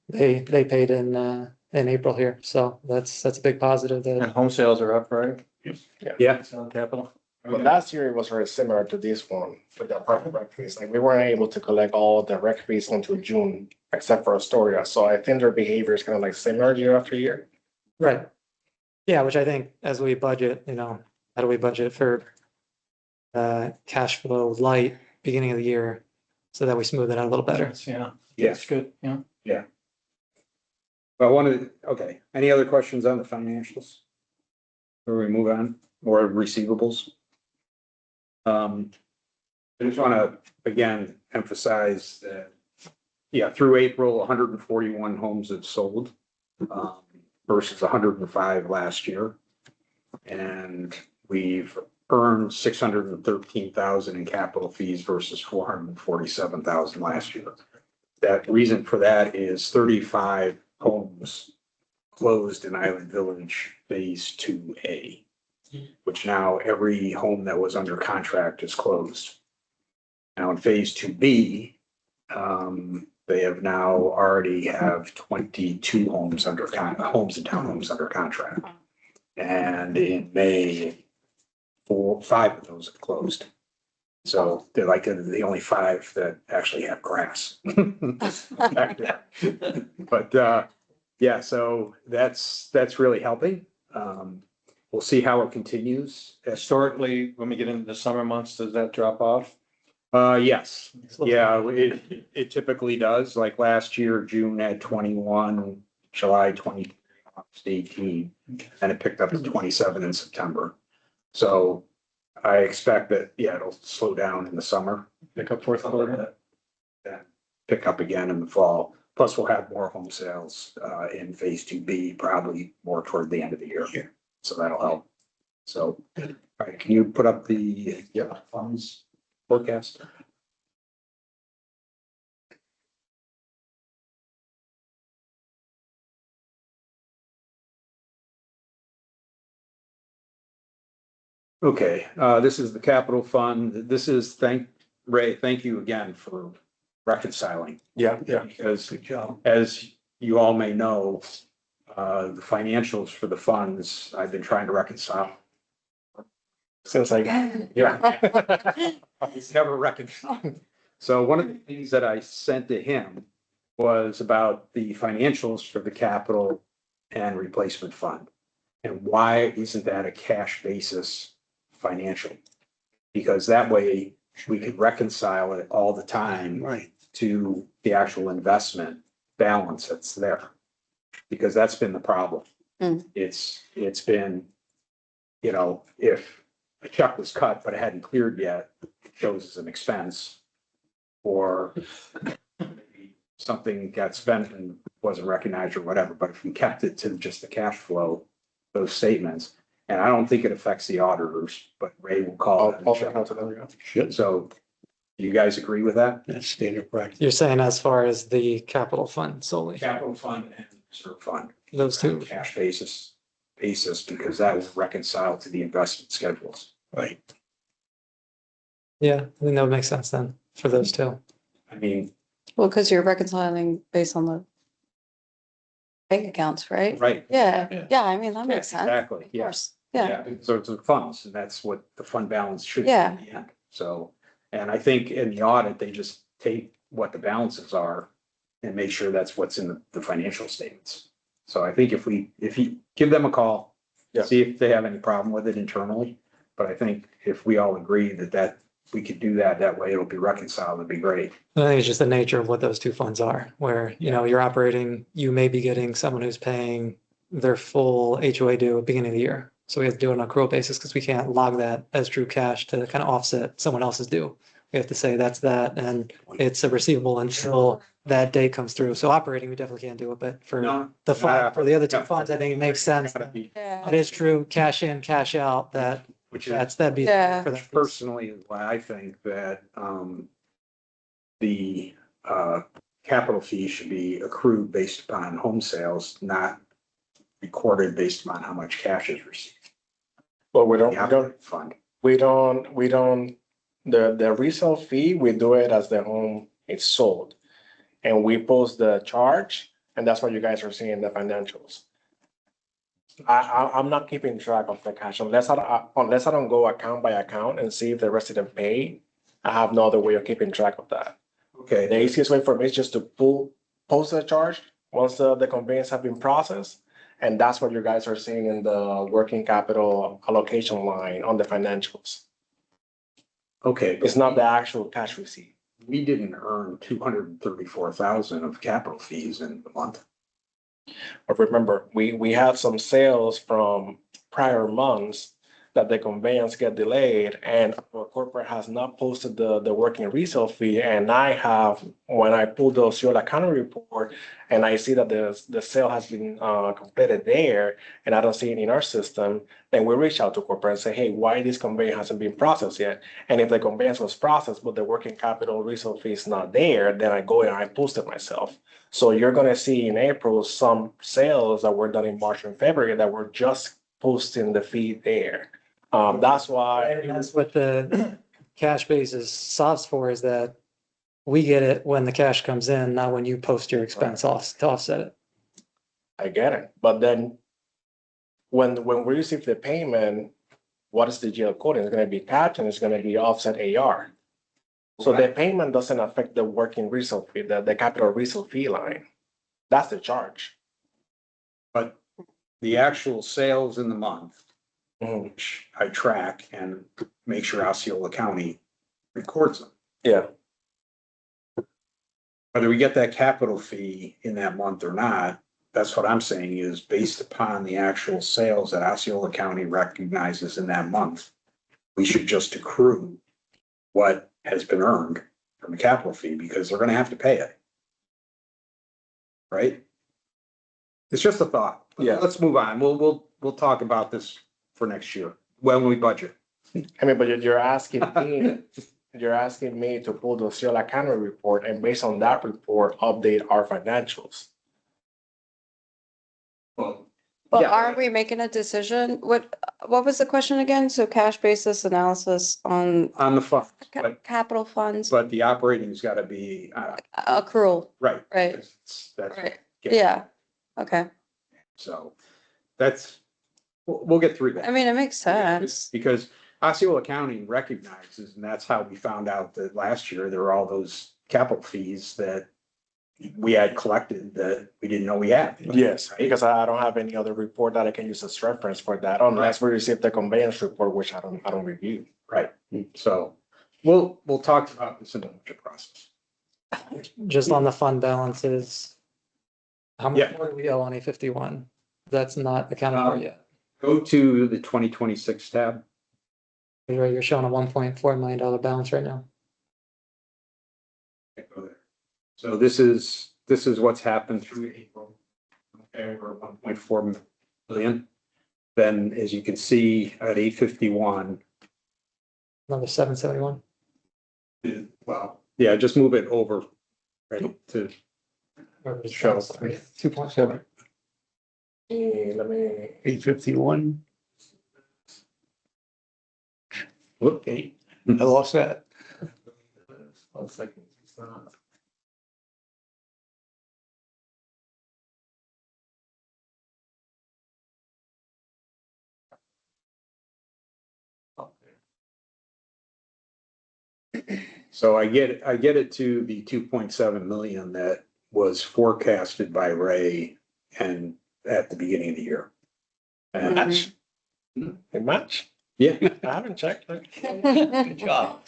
Speaker 1: they paid in April here. So that's a big positive
Speaker 7: And
Speaker 1: that,
Speaker 7: home sales are up, right?
Speaker 3: Yeah.
Speaker 7: On capital.
Speaker 2: But last year it was very similar to this one with the apartment rec fees. Like we weren't able to collect all the rec fees until June, except for Astoria. So I think their behavior is kind of like similar year after year.
Speaker 1: right. Yeah, which I think as we budget, you know, how do we budget for cash flow light beginning of the year so that we smooth it out a little better?
Speaker 7: Yeah.
Speaker 3: Yes.
Speaker 7: Good, yeah.
Speaker 3: Well, okay, any other questions on the financials? Before we move on, or receivables? I just want to, again, emphasize that, yeah, through April, 141 homes have sold, versus 105 last year. And we've earned 613,000 in capital fees versus 447,000 last year. That reason for that is 35 homes closed in Island Village Phase 2A, which now every home that was under contract is closed. Now in Phase 2B, they have now already have 22 homes under homes and townhomes under contract. And in May, 5 of those have closed. So they're like the only 5 that actually have grass back there. But yeah, so that's really helping. We'll see how it continues.
Speaker 7: Historically, when we get into the summer months, does that drop off?
Speaker 3: Yes, yeah, it typically does, like last year, June had 21, July 20, 18, and it picked up to 27 in September. So I expect that, yeah, it'll slow down in the summer.
Speaker 7: Pick up fourth quarter.
Speaker 3: Then pick up again in the fall. Plus, we'll have more home sales in phase 2B, probably more toward the end of the year. So that'll help. So, all right, can you put up the funds forecast? Okay, this is the capital fund. This is Ray, thank you again for reconciling.
Speaker 2: Yeah.
Speaker 3: Because
Speaker 9: Good job.
Speaker 3: as you all may know, the financials for the funds, I've been trying to reconcile.
Speaker 2: Since I,
Speaker 3: Yeah. It's never reconciled. So one of the things that I sent to him was about the financials for the capital and replacement fund. And why isn't that a cash basis financial? Because that way we could reconcile it all the time
Speaker 9: Right.
Speaker 3: to the actual investment balance that's there. Because that's been the problem.
Speaker 5: Mm.
Speaker 3: It's been, you know, if a check was cut, but it hadn't cleared yet, it shows as an expense. Or maybe something got spent and wasn't recognized or whatever, but if we kept it to just the cash flow, those statements, and I don't think it affects the auditors, but Ray will call.
Speaker 2: I'll check out to them, yeah.
Speaker 9: Should,
Speaker 3: So, you guys agree with that?
Speaker 9: that's standard practice.
Speaker 1: You're saying as far as the capital fund solely,
Speaker 3: Capital fund and reserve fund.
Speaker 1: those two?
Speaker 3: Cash basis, because that will reconcile to the investment schedules.
Speaker 9: Right.
Speaker 1: Yeah, I think that would make sense then for those two.
Speaker 3: I mean,
Speaker 5: Well, because you're reconciling based on the bank accounts, right?
Speaker 3: right.
Speaker 5: Yeah, yeah, I mean, that makes sense.
Speaker 3: Exactly,
Speaker 5: Of
Speaker 3: yeah.
Speaker 5: course, yeah.
Speaker 3: So it's the funds, and that's what the fund balance should be
Speaker 5: Yeah.
Speaker 3: in the end. So, and I think in the audit, they just take what the balances are and make sure that's what's in the financial statements. So I think if you give them a call,
Speaker 2: Yeah.
Speaker 3: see if they have any problem with it internally. But I think if we all agree that we could do that way, it'll be reconciled, it'd be great.
Speaker 1: And I think it's just the nature of what those two funds are, where, you know, you're operating, you may be getting someone who's paying their full HOA due at the beginning of the year. So we have to do it on an accrual basis because we can't log that as true cash to kind of offset someone else's due. We have to say that's that, and it's a receivable until that date comes through. So operating, we definitely can't do it, but for the fund, for the other two funds, I think it makes sense.
Speaker 5: Yeah.
Speaker 1: It is true, cash in, cash out,
Speaker 3: Which is
Speaker 1: that'd be.
Speaker 5: Yeah.
Speaker 1: for that.
Speaker 3: personally why I think that the capital fee should be accrued based upon home sales, not recorded based upon how much cash is received.
Speaker 2: But we
Speaker 3: The
Speaker 2: don't,
Speaker 3: operating fund.
Speaker 2: the resale fee, we do it as the home is sold. And we post the charge, and that's what you guys are seeing in the financials. I'm not keeping track of the cash unless I don't go account by account and see if the resident paid. I have no other way of keeping track of that.
Speaker 3: Okay.
Speaker 2: The easiest way for me is just to post the charge once the conveyance have been processed. And that's what you guys are seeing in the working capital allocation line on the financials.
Speaker 3: Okay,
Speaker 2: It's not the actual cash receipt.
Speaker 3: we didn't earn 234,000 of capital fees in the month.
Speaker 2: But remember, we have some sales from prior months that the conveyance get delayed and our corporate has not posted the working resale fee. And I have, when I pull the Osceola County report and I see that the sale has been completed there and I don't see it in our system, then we reach out to corporate and say, hey, why this conveyance hasn't been processed yet? And if the conveyance was processed, but the working capital resale fee is not there, then I go and I post it myself. So you're gonna see in April some sales that were done in March and February that were just posting the fee there. That's why.
Speaker 1: And that's what the cash basis solves for, is that we get it when the cash comes in, not when you post your expense off to offset it.
Speaker 2: I get it, but then when we receive the payment, what is the GL code? It's gonna be cash and it's gonna be offset AR. So the payment doesn't affect the working resale fee, the capital resale fee line. That's the charge.
Speaker 3: But the actual sales in the month,
Speaker 2: Mhm.
Speaker 3: which I track and make sure Osceola County records them.
Speaker 2: Yeah,
Speaker 3: Whether we get that capital fee in that month or not, that's what I'm saying is based upon the actual sales that Osceola County recognizes in that month. We should just accrue what has been earned from the capital fee because they're gonna have to pay it. Right? It's just a thought.
Speaker 2: Yeah.
Speaker 3: Let's move on. We'll talk about this for next year when we budget.
Speaker 2: I mean, but you're asking me to pull the Osceola County report and based on that report, update our financials.
Speaker 3: Well,
Speaker 5: But
Speaker 3: Yeah.
Speaker 5: aren't we making a decision? What was the question again? So cash basis analysis on
Speaker 3: on the fund,
Speaker 5: capital funds,
Speaker 3: but the operating's gotta be,
Speaker 5: accrual,
Speaker 3: right.
Speaker 5: right,
Speaker 3: That's,
Speaker 5: right, yeah, okay.
Speaker 3: so that's, we'll get through that.
Speaker 5: I mean, it makes sense.
Speaker 3: Because Osceola County recognizes, and that's how we found out that last year there were all those capital fees that we had collected that we didn't know we had.
Speaker 2: Yes, because I don't have any other report that I can use as reference for that unless we receive the conveyance report, which I don't review.
Speaker 3: Right, so we'll talk about this in the budget process.
Speaker 1: Just on the fund balances. How much
Speaker 3: Yeah.
Speaker 1: more do we owe on A51? That's not accounted for yet.
Speaker 3: Go to the 2026 tab.
Speaker 1: You're showing a $1.4 million balance right now.
Speaker 3: Go there. So this is what's happened through April. Okay, we're 1.4 million. Then, as you can see, at 851,
Speaker 1: Another 771.
Speaker 3: well, yeah, just move it over. Right, to,
Speaker 2: Show.
Speaker 1: 2.7.
Speaker 2: Let me,
Speaker 9: 851.
Speaker 3: okay,
Speaker 9: I lost that.
Speaker 3: 1 second. So I get it to the 2.7 million that was forecasted by Ray and at the beginning of the year. And
Speaker 2: match? It match?
Speaker 3: yeah,
Speaker 2: I haven't checked it.
Speaker 9: Good job.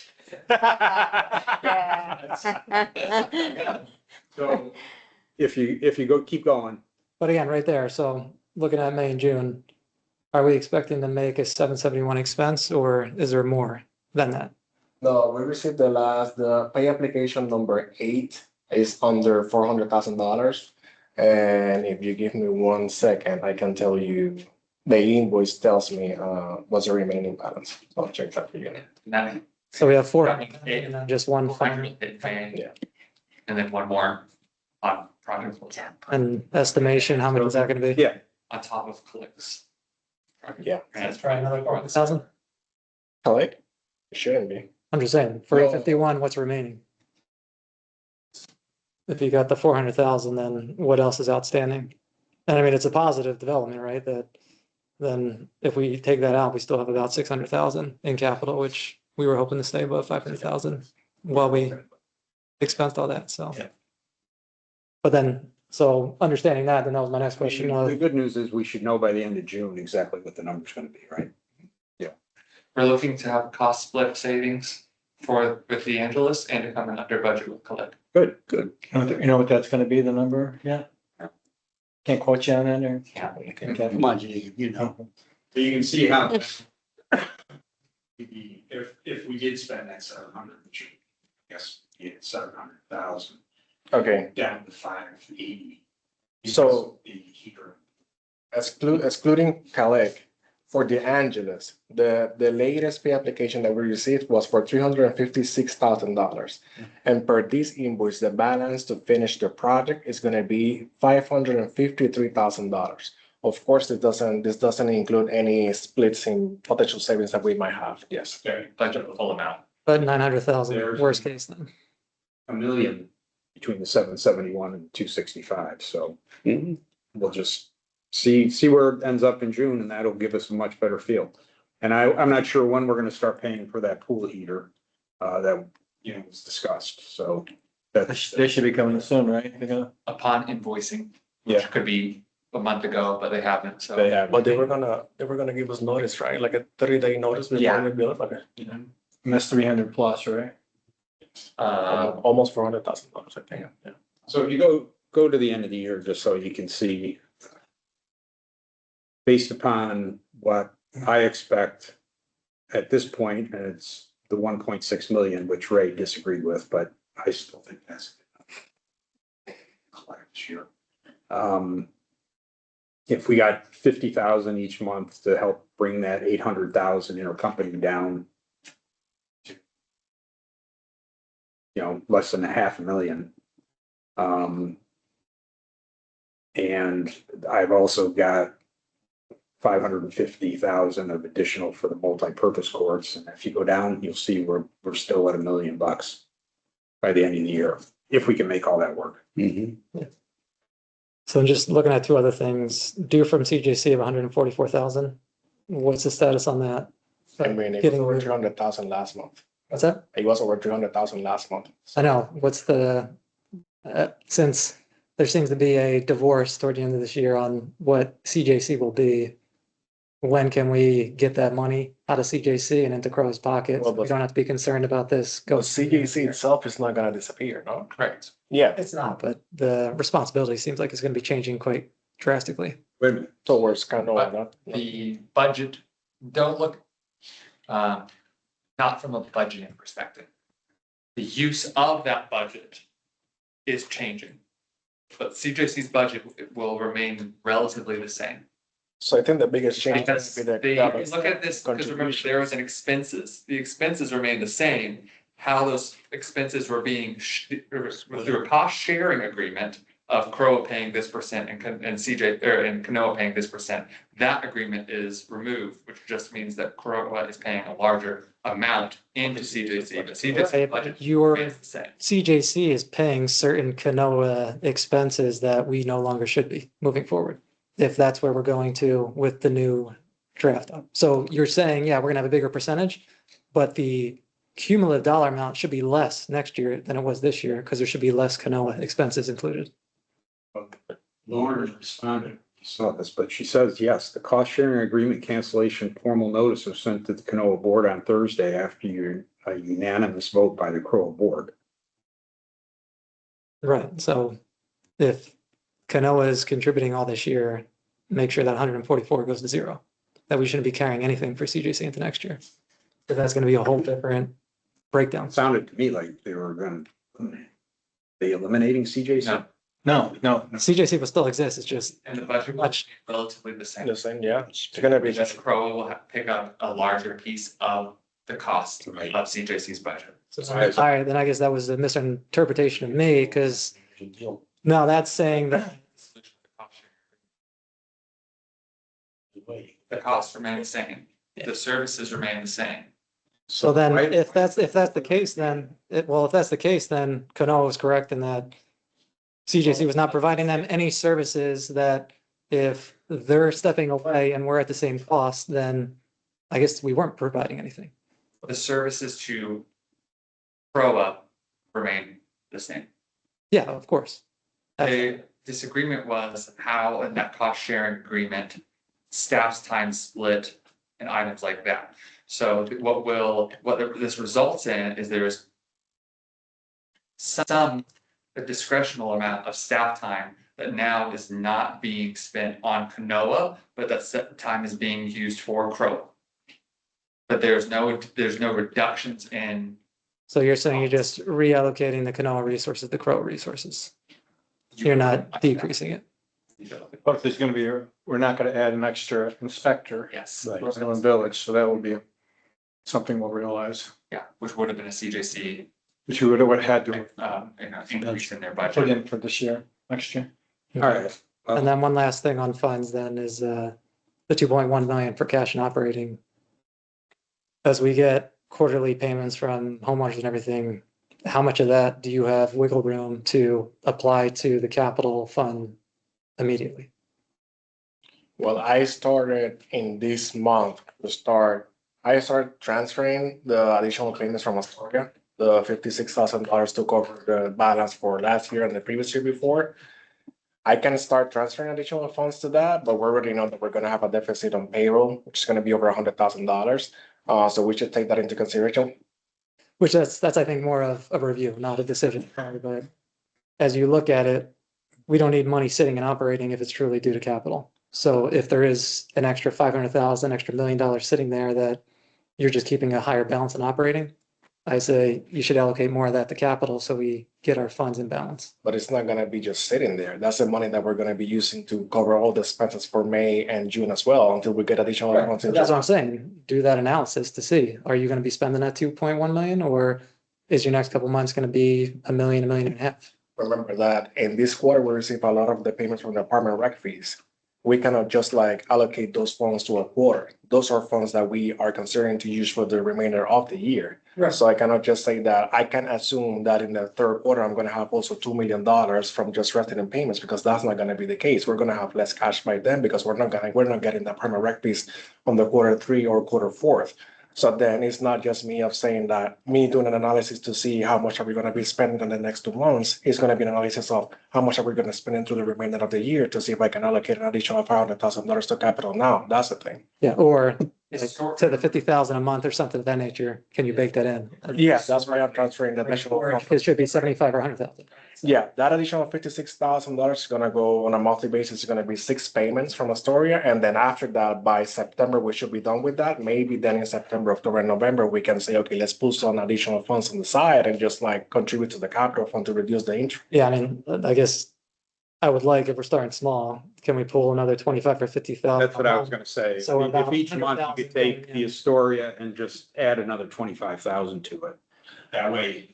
Speaker 3: so if you go, keep going,
Speaker 1: But again, right there, so looking at May and June, are we expecting to make a 771 expense or is there more than that?
Speaker 2: No, we received the pay application number 8 is under $400,000. And if you give me 1 second, I can tell you, the invoice tells me, what's the remaining balance. I'll check that for you.
Speaker 6: Nine,
Speaker 1: So we have 4 and then just one final
Speaker 2: Yeah.
Speaker 6: and then one more on project
Speaker 1: and estimation, how much is that gonna be?
Speaker 3: yeah,
Speaker 6: on top of clicks.
Speaker 2: Yeah.
Speaker 1: Let's try another 400,000.
Speaker 2: Collect? It shouldn't be.
Speaker 1: I'm just saying, for
Speaker 2: No.
Speaker 1: 51, what's remaining? If you got the 400,000, then what else is outstanding? And I mean, it's a positive development, right? That then if we take that out, we still have about 600,000 in capital, which we were hoping to stay above 500,000 while we expensed all that, so.
Speaker 3: Yeah.
Speaker 1: But then, so understanding that, then that was my next question.
Speaker 3: the good news is we should know by the end of June exactly what the number's gonna be, right?
Speaker 6: We're looking to have cost split savings with the Angelus and to come in under budget with Collect.
Speaker 3: Good.
Speaker 7: You know what that's gonna be, the number? Yeah. Can't quote you on that or? Okay.
Speaker 9: Come on, you know.
Speaker 3: So you can see how. If we did spend that 700, which I guess, yeah, 700,000,
Speaker 2: Okay,
Speaker 3: down to 580.
Speaker 2: So-
Speaker 3: The heater.
Speaker 2: excluding Calec, for the Angelus, the latest pay application that we received was for $356,000. And per this invoice, the balance to finish the project is gonna be $553,000. Of course, this doesn't include any splits in potential savings that we might have, yes.
Speaker 3: Okay.
Speaker 6: Budget the full amount.
Speaker 1: But 900,000,
Speaker 3: There's-
Speaker 1: worst case then.
Speaker 3: A million between the 771 and 265, so
Speaker 9: Mhm.
Speaker 3: we'll just see where it ends up in June, and that'll give us a much better feel. And I'm not sure when we're gonna start paying for that pool heater, that, was discussed, so. That's,
Speaker 7: They should be coming soon, right? They're gonna-
Speaker 6: Upon invoicing,
Speaker 3: Yeah.
Speaker 6: which could be a month ago, but they haven't, so.
Speaker 2: But they were gonna give us notice, right? Like a 30-day notice before
Speaker 6: Yeah.
Speaker 2: we bill it, okay.
Speaker 7: And that's 300 plus, right?
Speaker 2: Almost $400,000, I think, yeah.
Speaker 3: So if you go to the end of the year, just so you can see, based upon what I expect at this point, and it's the 1.6 million, which Ray disagreed with, but I still think that's this year. If we got 50,000 each month to help bring that 800,000 intercompany down, less than $500,000. And I've also got 550,000 of additional for the multi-purpose courts. And if you go down, you'll see we're still at $1 million by the end of the year, if we can make all that work.
Speaker 1: So I'm just looking at two other things, due from CJC of 144,000. What's the status on that?
Speaker 2: I mean, it was
Speaker 1: Getting
Speaker 2: over
Speaker 1: rid-
Speaker 2: 300,000 last month.
Speaker 1: What's that?
Speaker 2: It was over 300,000 last month.
Speaker 1: I know, what's the, since there seems to be a divorce toward the end of this year on what CJC will be, when can we get that money out of CJC and into Crow's pocket?
Speaker 2: Well,
Speaker 1: We
Speaker 2: but-
Speaker 1: don't have to be concerned about this.
Speaker 2: But CJC itself is not gonna disappear, no?
Speaker 6: Correct.
Speaker 2: Yeah,
Speaker 1: It's not, but the responsibility seems like it's gonna be changing quite drastically.
Speaker 3: Wait a minute.
Speaker 2: towards kind of
Speaker 6: But
Speaker 2: not.
Speaker 6: The budget, don't look, not from a budgeting perspective. The use of that budget is changing. But CJC's budget will remain relatively the same.
Speaker 2: So I think the biggest change
Speaker 6: Because
Speaker 2: is the.
Speaker 6: look at this, because remember, there was an expenses, the expenses remain the same. How those expenses were being, through a cost sharing agreement of Crow paying this percent and and Canoa paying this percent. That agreement is removed, which just means that Crow is paying a larger amount into CJC, but CJC budget
Speaker 1: Your
Speaker 6: remains the same.
Speaker 1: CJC is paying certain Canoa expenses that we no longer should be moving forward. If that's where we're going to with the new draft up. So you're saying, yeah, we're gonna have a bigger percentage, but the cumulative dollar amount should be less next year than it was this year, because there should be less Canoa expenses included.
Speaker 3: Lauren responded, saw this, but she says, yes, the cost sharing agreement cancellation formal notice was sent to the Canoa board on Thursday after a unanimous vote by the Canoa board.
Speaker 1: Right, so if Canoa is contributing all this year, make sure that 144 goes to zero. That we shouldn't be carrying anything for CJC into next year. So that's gonna be a whole different breakdown.
Speaker 3: It sounded to me like they were they eliminating CJC?
Speaker 6: No.
Speaker 4: No,
Speaker 1: CJC will still exist, it's just
Speaker 6: And the budget will
Speaker 1: Much.
Speaker 6: be relatively the same.
Speaker 2: The same, yeah. It's gonna be
Speaker 6: Because
Speaker 2: that.
Speaker 6: Crow will pick up a larger piece of the cost of
Speaker 3: Right.
Speaker 6: CJC's budget.
Speaker 1: all right, then I guess that was a misinterpretation of me, because no, that's saying that
Speaker 6: The costs remain the same, the services remain the same.
Speaker 1: so then
Speaker 3: Right.
Speaker 1: if that's the case, then if that's the case, then Canoa was correct in that CJC was not providing them any services that if they're stepping away and we're at the same cost, then I guess we weren't providing anything.
Speaker 6: The services to Crowa remain the same.
Speaker 1: Yeah, of course.
Speaker 6: The disagreement was how in that cost sharing agreement, staff's time split and items like that. So what this results in is there's some a discretional amount of staff time that now is not being spent on Canoa, but that time is being used for Crowa. But there's no reductions in,
Speaker 1: So you're saying you're just reallocating the Canoa resources, the Crow resources. You're not decreasing it.
Speaker 7: But there's gonna be, we're not gonna add an extra inspector
Speaker 6: yes,
Speaker 7: to Roseland Village, so that will be something we'll realize,
Speaker 6: yeah, which would have been a CJC,
Speaker 7: which we would have had to
Speaker 6: increase in their
Speaker 7: put
Speaker 6: budget.
Speaker 7: in for this year, next year.
Speaker 3: All right.
Speaker 1: And then one last thing on funds then is the 2.1 million for cash and operating. As we get quarterly payments from homeowners and everything, how much of that do you have wiggle room to apply to the capital fund immediately?
Speaker 2: Well, I started in this month I started transferring the additional payments from Astoria. The $56,000 to cover the balance for last year and the previous year before. I can start transferring additional funds to that, but we already know that we're gonna have a deficit on payroll, which is gonna be over $100,000. So we should take that into consideration.
Speaker 1: Which that's, I think, more of a review, not a decision, but as you look at it, we don't need money sitting and operating if it's truly due to capital. So if there is an extra 500,000, extra $1 million sitting there that you're just keeping a higher balance in operating, I say you should allocate more of that to capital so we get our funds in balance.
Speaker 2: But it's not gonna be just sitting there. That's the money that we're gonna be using to cover all the expenses for May and June as well, until we get additional. until-
Speaker 1: That's what I'm saying. Do that analysis to see, are you gonna be spending that 2.1 million, or is your next couple months gonna be $1 million, $1.5 million?
Speaker 2: Remember that in this quarter, we receive a lot of the payments from the apartment rec fees. We cannot just like allocate those funds to a quarter. Those are funds that we are considering to use for the remainder of the year.
Speaker 1: Right.
Speaker 2: So I cannot just say that. I can assume that in the third quarter, I'm gonna have also $2 million from just resident payments, because that's not gonna be the case. We're gonna have less cash by then because we're not getting the apartment rec fees on the quarter 3 or quarter 4th. So then it's not just me of saying that, me doing an analysis to see how much are we gonna be spending in the next 2 months. It's gonna be an analysis of how much are we gonna spend into the remainder of the year to see if I can allocate an additional $500,000 to capital now. That's the thing.
Speaker 1: Yeah, or like,
Speaker 6: It's short-
Speaker 1: to the 50,000 a month or something of that nature, can you bake that in?
Speaker 2: Yes, that's why I'm transferring the additional.
Speaker 1: It should be 75 or 100,000.
Speaker 2: Yeah, that additional $56,000 is gonna go on a monthly basis. It's gonna be 6 payments from Astoria, and then after that, by September, we should be done with that. Maybe then in September, October, and November, we can say, okay, let's pull some additional funds on the side and just like contribute to the capital fund to reduce the interest.
Speaker 1: Yeah, I mean, I guess I would like, if we're starting small, can we pull another 25 or 50,000?
Speaker 3: That's what I was gonna say.
Speaker 1: So
Speaker 3: If
Speaker 1: about
Speaker 3: each month you could take
Speaker 1: 100,000
Speaker 3: the Astoria and just add another 25,000 to it. That way,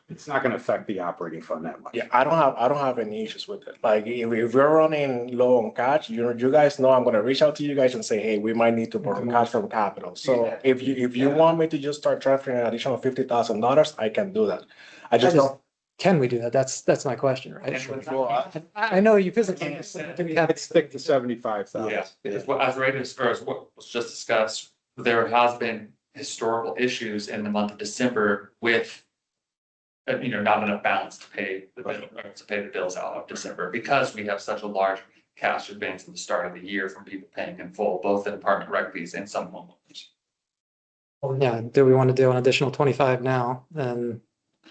Speaker 3: it's not gonna affect the operating fund that much.
Speaker 2: Yeah, I don't have any issues with it. Like if we're running low on cash, you guys know I'm gonna reach out to you guys and say, hey, we might need to borrow cash from capital. So if you want me to just start transferring an additional $50,000, I can do that. I just don't.
Speaker 1: Can we do that? That's my question, right?
Speaker 6: And with
Speaker 3: Well,
Speaker 6: that-
Speaker 1: I know you physically, do we have
Speaker 3: Let's stick to 75,000.
Speaker 6: Yeah, as well as right as far as what was just discussed, there has been historical issues in the month of December with not enough balance to pay the bill, or to pay the bills out of December, because we have such a large cash advance at the start of the year from people paying in full, both in apartment rec fees and some homeowners.
Speaker 1: Yeah, do we want to do an additional 25 now and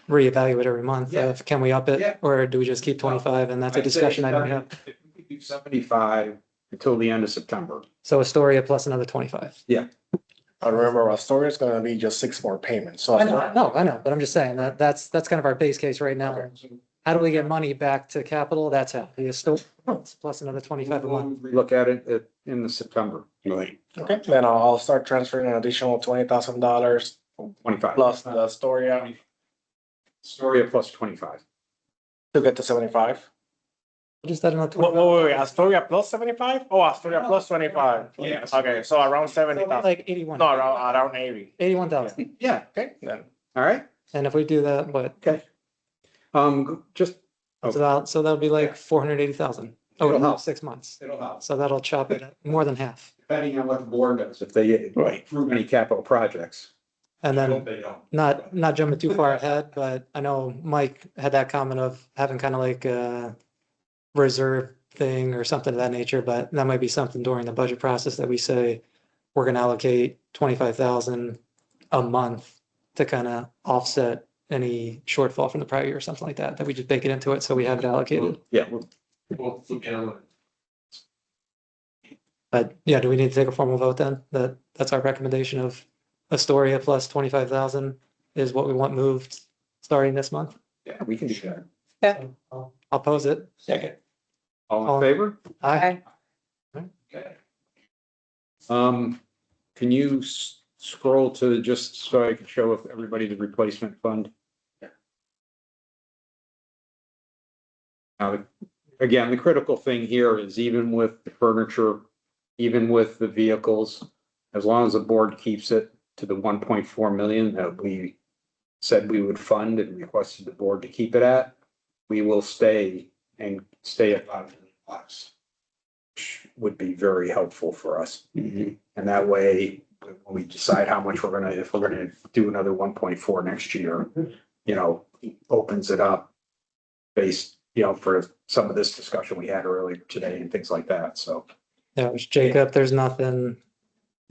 Speaker 1: reevaluate every month?
Speaker 3: Yeah.
Speaker 1: Can we up
Speaker 3: Yeah.
Speaker 1: it, or do we just keep 25 and that's a
Speaker 3: I'd say
Speaker 1: discussion item we have?
Speaker 3: If we do 75 until the end of September.
Speaker 1: So Astoria plus another 25.
Speaker 2: I remember Astoria is gonna be just 6 more payments. So
Speaker 1: I know, but I'm just saying that's kind of our base case right now. How do we get money back to capital? That's how, the Astoria plus another 25 a month.
Speaker 3: We look at it in the September,
Speaker 9: Right.
Speaker 2: okay, then I'll start transferring an additional $20,000
Speaker 3: 25.
Speaker 2: plus the Astoria
Speaker 3: Astoria plus 25.
Speaker 2: to get to 75.
Speaker 1: Just that another
Speaker 2: Wait, Astoria plus 75? Oh, Astoria plus 25.
Speaker 3: Yes.
Speaker 2: Okay, so around 70,000.
Speaker 1: like 81.
Speaker 2: No, around 80.
Speaker 1: 81,000.
Speaker 3: Yeah,
Speaker 2: Okay, then.
Speaker 3: all right,
Speaker 1: And if we do that, what,
Speaker 3: okay. Just,
Speaker 1: so that'll be like 480,000 over
Speaker 3: It'll
Speaker 1: the
Speaker 3: help.
Speaker 1: 6 months.
Speaker 3: it'll help,
Speaker 1: So that'll chop it at more than half.
Speaker 3: depending on what the board does, if they
Speaker 9: Right.
Speaker 3: approve any capital projects.
Speaker 1: And
Speaker 3: I
Speaker 1: then
Speaker 3: hope they don't.
Speaker 1: not jumping too far ahead, but I know Mike had that comment of having kind of like a reserve thing or something of that nature, but that might be something during the budget process that we say we're gonna allocate 25,000 a month to kind of offset any shortfall from the prior year or something like that, that we just bake it into it so we have it allocated.
Speaker 3: Yeah,
Speaker 6: Well,
Speaker 1: But yeah, do we need to take a formal vote then? That's our recommendation of Astoria plus 25,000 is what we want moved starting this month.
Speaker 3: yeah, we can do that.
Speaker 5: Yeah.
Speaker 1: I'll pose it.
Speaker 9: Second.
Speaker 3: All in favor?
Speaker 1: Aye.
Speaker 3: Okay. Can you scroll to just so I can show everybody the replacement fund? Now, again, the critical thing here is even with the furniture, even with the vehicles, as long as the board keeps it to the 1.4 million that we said we would fund and requested the board to keep it at, we will stay at 5 million bucks, which would be very helpful for us.
Speaker 9: Mhm.
Speaker 3: And that way, when we decide how much if we're gonna do another 1.4 next year, opens it up based, for some of this discussion we had earlier today and things like that. So,
Speaker 1: Yeah, it was Jacob, there's nothing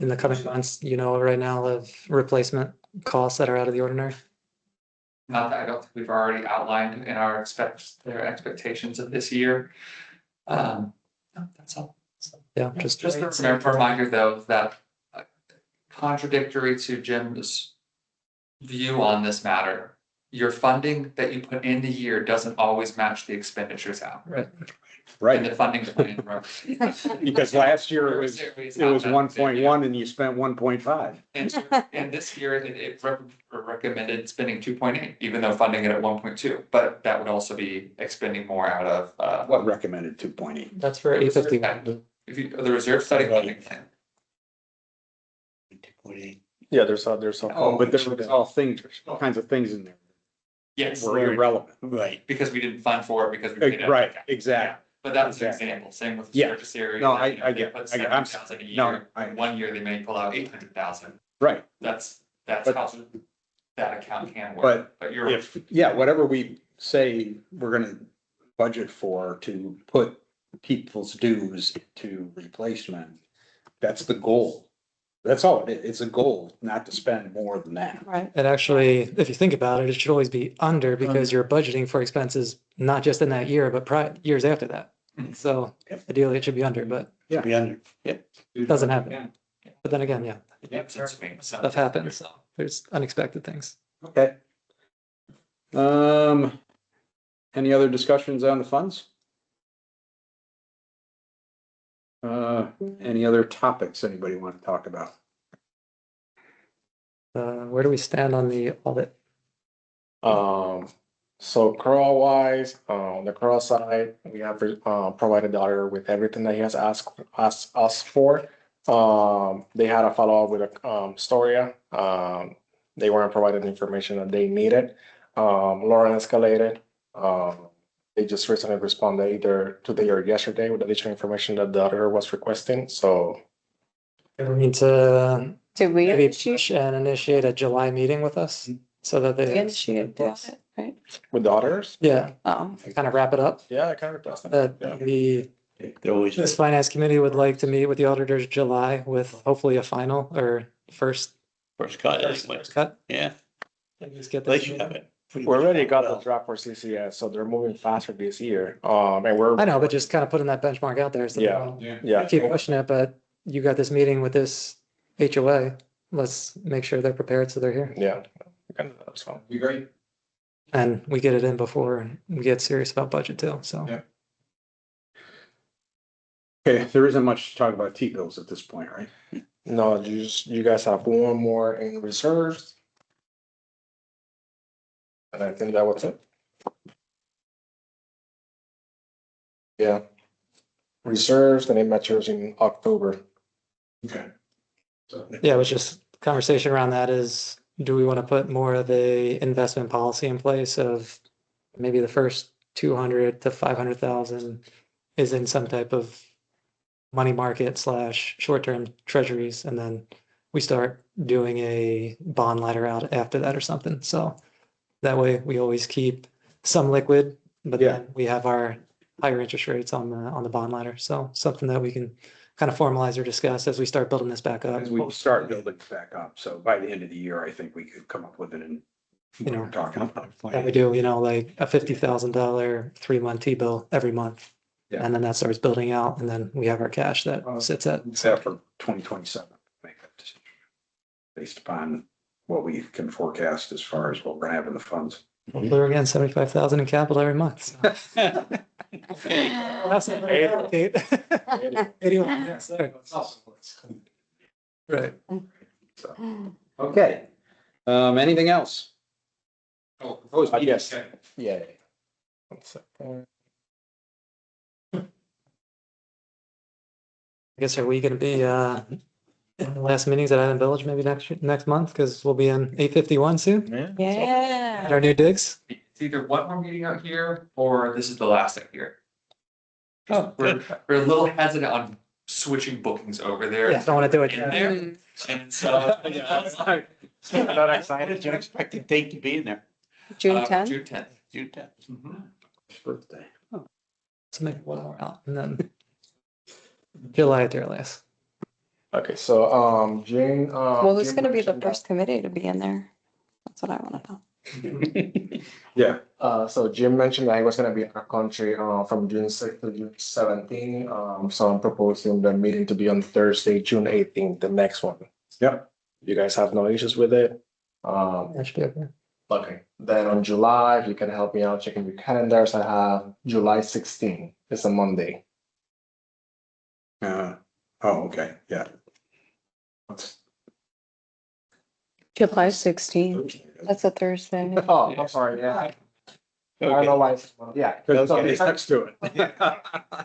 Speaker 1: in the coming months, you know, right now of replacement costs that are out of the ordinary?
Speaker 6: Not that I don't think we've already outlined in our their expectations of this year. No, that's all. So,
Speaker 1: Yeah,
Speaker 6: just a reminder though, that contradictory to Jim's view on this matter, your funding that you put in the year doesn't always match the expenditures out.
Speaker 1: right.
Speaker 6: And the funding plan.
Speaker 3: Because last year it was 1.1 and you spent 1.5.
Speaker 6: And this year it recommended spending 2.8, even though funding it at 1.2, but that would also be expending more out of,
Speaker 3: What recommended 2.8?
Speaker 1: That's for
Speaker 6: The reserve
Speaker 1: 851.
Speaker 6: if you, the reserve study funding plan.
Speaker 2: Yeah, there's some.
Speaker 3: Oh, but there was all things, all kinds of things in there
Speaker 6: Yes,
Speaker 3: were irrelevant.
Speaker 9: Right.
Speaker 6: because we didn't fund for it because we. paid it.
Speaker 3: Right,
Speaker 6: Yeah.
Speaker 3: exactly.
Speaker 6: But that's an
Speaker 3: Exactly.
Speaker 6: example, same with the
Speaker 3: Yeah.
Speaker 6: surface area.
Speaker 3: No, I
Speaker 6: you know, they
Speaker 3: get-
Speaker 6: put
Speaker 3: I get- I'm-
Speaker 6: 70,000 a
Speaker 3: no,
Speaker 6: year,
Speaker 3: I-
Speaker 6: one year they may pull out 800,000,
Speaker 3: Right.
Speaker 6: that's
Speaker 3: But-
Speaker 6: how that account can work,
Speaker 3: But
Speaker 6: but you're.
Speaker 3: if, yeah, whatever we say we're gonna budget for to put people's dues to replacement, that's the goal. That's all it is. It's a goal, not to spend more than that.
Speaker 5: Right.
Speaker 1: And actually, if you think about it, it should always be under because you're budgeting for expenses, not just in that year, but years after that.
Speaker 6: Mhm.
Speaker 1: So ideally it should be under, but
Speaker 9: Be under, yep.
Speaker 1: it doesn't happen. But then again, yeah,
Speaker 6: Yeah, since we-
Speaker 1: stuff happens. So there's unexpected things.
Speaker 3: Okay. Any other discussions on the funds? Any other topics anybody want to talk about?
Speaker 1: Where do we stand on the audit?
Speaker 2: So Carl wise, on the Carl side, we have provided the auditor with everything that he has asked us for. They had a follow-up with Storia. They weren't provided the information that they needed. Lauren escalated. They just recently responded either today or yesterday with additional information that the auditor was requesting. So
Speaker 1: We need to
Speaker 5: Did we
Speaker 1: maybe
Speaker 5: initiate,
Speaker 1: push and initiate a July meeting with us so that
Speaker 5: we
Speaker 1: they,
Speaker 5: initiated the audit, right?
Speaker 2: with the auditors,
Speaker 1: yeah,
Speaker 5: Oh,
Speaker 1: kind of wrap it up.
Speaker 2: yeah, I can request that. Yeah.
Speaker 1: That the
Speaker 9: They're always,
Speaker 1: This finance committee would like to meet with the auditors July with hopefully a final or first
Speaker 9: first cut anyway.
Speaker 1: cut.
Speaker 9: Yeah,
Speaker 1: And just get
Speaker 9: they
Speaker 1: this.
Speaker 9: should have it. pretty
Speaker 2: We
Speaker 9: much
Speaker 2: already got
Speaker 9: well.
Speaker 2: the draft for CCS, so they're moving faster this year. And we're.
Speaker 1: I know, but just kind of putting that benchmark out there. So they
Speaker 2: Yeah.
Speaker 1: don't
Speaker 2: Yeah.
Speaker 1: keep pushing it, but you got this meeting with this HOA. Let's make sure they're prepared so they're here.
Speaker 2: Yeah. We can do that, so.
Speaker 3: Be great.
Speaker 1: And we get it in before we get serious about budget too, so.
Speaker 3: Yeah. Okay, there isn't much to talk about T-bills at this point, right?
Speaker 2: No, you guys have one more in reserves. And I think that was it. Yeah. Reserves, and it matures in October.
Speaker 3: Okay.
Speaker 1: Yeah, it was just conversation around that is, do we want to put more of a investment policy in place of maybe the first 200 to 500,000 is in some type of money market / short-term treasuries, and then we start doing a bond ladder out after that or something. So that way we always keep some liquid, but
Speaker 3: Yeah.
Speaker 1: then we have our higher interest rates on the bond ladder. So something that we can kind of formalize or discuss as we start building this back up.
Speaker 3: As we start building back up, so by the end of the year, I think we could come up with it and
Speaker 1: You know,
Speaker 3: we're talking about.
Speaker 1: And we do, like a $50,000 3-month T-bill every month.
Speaker 3: Yeah.
Speaker 1: And then that starts building out, and then we have our cash that sits at.
Speaker 3: Except for 2027, make that decision. Based upon what we can forecast as far as what we're gonna have in the funds.
Speaker 1: Hopefully we're getting 75,000 in capital every month. so.
Speaker 9: Okay.
Speaker 1: That's not right. 81, yeah, sorry. Right.
Speaker 3: Okay, anything else? Oh, proposed meeting
Speaker 2: Yes.
Speaker 3: schedule.
Speaker 2: Yeah. One second.
Speaker 1: I guess are we gonna be in the last meetings at Island Village maybe next month? Because we'll be in 851 soon at
Speaker 5: yeah.
Speaker 1: our new digs.
Speaker 6: It's either one more meeting out here, or this is the last out here.
Speaker 1: Oh,
Speaker 6: We're a little hesitant on switching bookings over there.
Speaker 1: Yeah, don't want to do it.
Speaker 6: In there, and so.
Speaker 2: Not excited.
Speaker 9: What did you expect the date to be in there?
Speaker 5: June
Speaker 6: Uh,
Speaker 5: 10th?
Speaker 6: June 10th.
Speaker 9: June 10th.
Speaker 6: Mhm.
Speaker 3: Birthday.
Speaker 1: So maybe one more out and then July at their last.
Speaker 2: Okay, so, Jane,
Speaker 5: Well, who's
Speaker 2: Jim
Speaker 5: gonna be the
Speaker 2: mentioned
Speaker 5: first committee to be in there? That's what I wanna know.
Speaker 3: Yeah,
Speaker 2: so Jim mentioned that he was gonna be in our country, from June 6th to June 17th. So I'm proposing the meeting to be on Thursday, June 18th, the next one.
Speaker 3: yep.
Speaker 2: You guys have no issues with it?
Speaker 1: That should be okay.
Speaker 2: Okay, then on July, if you can help me out checking your calendars, I have July 16th. It's a Monday.
Speaker 3: Oh, okay, yeah.
Speaker 5: July 16th. That's a Thursday.
Speaker 2: Oh, I'm sorry, yeah. I don't know why, yeah.
Speaker 3: Because
Speaker 2: So
Speaker 3: it's next to it.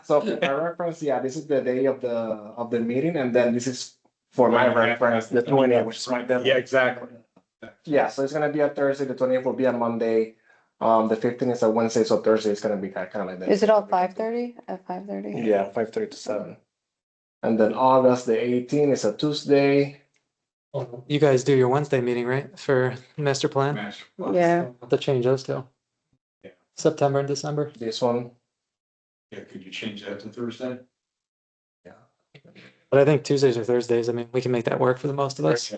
Speaker 2: so for my reference, yeah, this is the day of the meeting, and then this is for my reference, the 20th, which is my deadline.
Speaker 3: Yeah, exactly.
Speaker 2: Yeah, so it's gonna be a Thursday, the 20th will be a Monday, the 15th is a Wednesday, so Thursday is gonna be kind of like that.
Speaker 5: Is it all 5:30? At 5:30?
Speaker 2: Yeah, 5:30 to 7. And then August the 18th is a Tuesday.
Speaker 1: You guys do your Wednesday meeting, right, for master plan?
Speaker 5: Yeah.
Speaker 1: We'll have to change those two.
Speaker 3: Yeah.
Speaker 1: September and December.
Speaker 2: This one,
Speaker 3: Yeah, could you change that to Thursday?
Speaker 1: But I think Tuesdays or Thursdays, I mean, we can make that work for the most of us.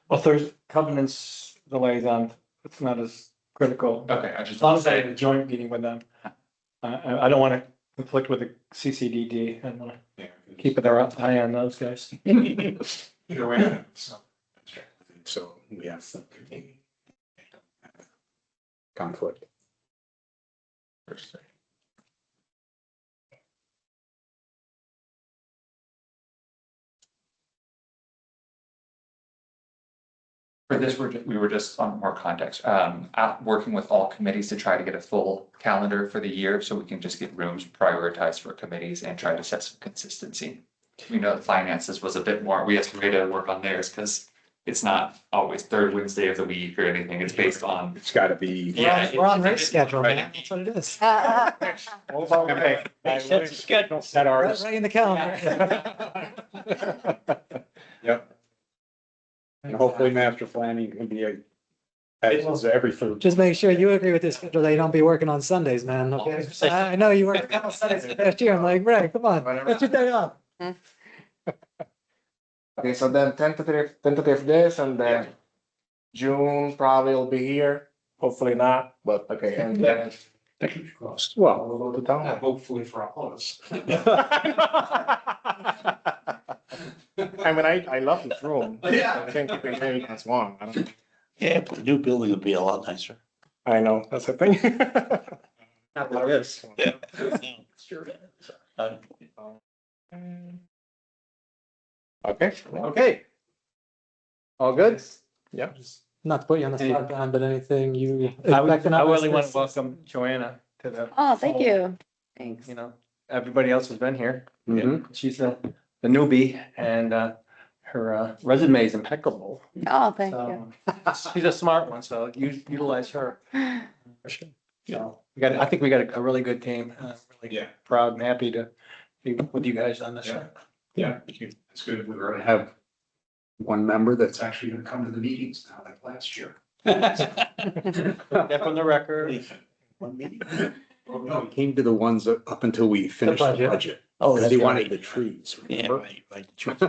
Speaker 7: Well, there's covenants, the liaison, it's not as critical.
Speaker 6: Okay, I just
Speaker 7: As long
Speaker 6: want
Speaker 7: as
Speaker 6: to
Speaker 7: I have
Speaker 6: say,
Speaker 7: a joint meeting with them. I don't want to conflict with the CCDD. I want to keep their eye on those guys.
Speaker 3: So we have some conflict.
Speaker 6: for this, we were just on more context, out working with all committees to try to get a full calendar for the year, so we can just get rooms prioritized for committees and try to set some consistency. We know that finances was a bit more, we have to work on theirs, because it's not always third Wednesday of the week or anything, it's based on.
Speaker 3: It's gotta be.
Speaker 6: Yeah,
Speaker 1: We're on race schedule, man. That's what it is.
Speaker 2: okay.
Speaker 9: Set the schedule.
Speaker 3: Set
Speaker 1: Right
Speaker 3: ours.
Speaker 1: right in the calendar.
Speaker 3: Yep. And hopefully master planning can be a, as every third.
Speaker 1: Just make sure you agree with this schedule, that you don't be working on Sundays, man, okay? I know you worked on Sundays last year. I'm like, right, come on, that's your day off.
Speaker 2: Okay, so then tentative this, and then June probably will be here, hopefully not, but okay, and then
Speaker 3: Well,
Speaker 2: we'll go to town.
Speaker 3: hopefully for all of us.
Speaker 2: I mean, I love this room. I think it's been very nice long.
Speaker 9: Yeah, but the new building would be a lot nicer.
Speaker 2: I know, that's the thing.
Speaker 1: Not like this.
Speaker 9: Sure.
Speaker 2: Okay, okay. All good? Yeah.
Speaker 1: Not to put you on the spot, Don, but anything you.
Speaker 7: I
Speaker 1: expect in
Speaker 7: really want
Speaker 1: this-
Speaker 7: to welcome Joanna to the.
Speaker 5: Oh, thank you. Thanks.
Speaker 7: You know, everybody else has been here.
Speaker 3: Mhm.
Speaker 7: She's the newbie and her resume is impeccable.
Speaker 5: Oh, thank you.
Speaker 7: So she's a smart one, so utilize her.
Speaker 1: For sure.
Speaker 7: So I think we got a really good team. Really
Speaker 3: Yeah.
Speaker 7: proud and happy to be with you guys on this.
Speaker 3: Yeah. Yeah, it's good. We're gonna have one member that's actually gonna come to the meetings now, like last year.
Speaker 7: Get from the record.
Speaker 9: One meeting.
Speaker 3: Well, no, he came to the ones up until we finished the
Speaker 1: budget.
Speaker 3: budget.
Speaker 9: Oh,
Speaker 3: Because
Speaker 9: that's
Speaker 3: he
Speaker 9: right.
Speaker 3: wanted the trees.
Speaker 9: Yeah,
Speaker 3: remember?
Speaker 9: right. The truth.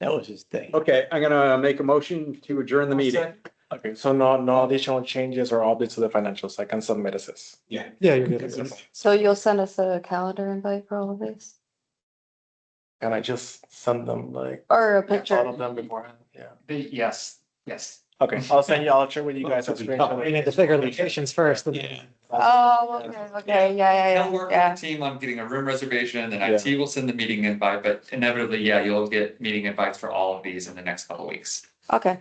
Speaker 9: That was his thing.
Speaker 3: Okay, I'm gonna make a motion to adjourn the meeting.
Speaker 2: Okay, so no additional changes or updates to the financials. I can submit this.
Speaker 3: Yeah.
Speaker 1: Yeah, you're good.
Speaker 5: So you'll send us a calendar invite for all of these?
Speaker 2: Can I just send them like
Speaker 5: Or a
Speaker 2: all
Speaker 5: picture?
Speaker 2: of them beforehand? Yeah.
Speaker 6: Yes, yes.
Speaker 2: Okay, I'll share with you guys.
Speaker 1: We need to figure locations first.
Speaker 9: Yeah.
Speaker 5: Oh, okay, yeah,
Speaker 6: I'll work
Speaker 5: yeah.
Speaker 6: with the team on getting a room reservation, then
Speaker 2: Yeah.
Speaker 6: IT will send the meeting invite, but inevitably, yeah, you'll get meeting invites for all of these in the next couple of weeks.
Speaker 5: Okay,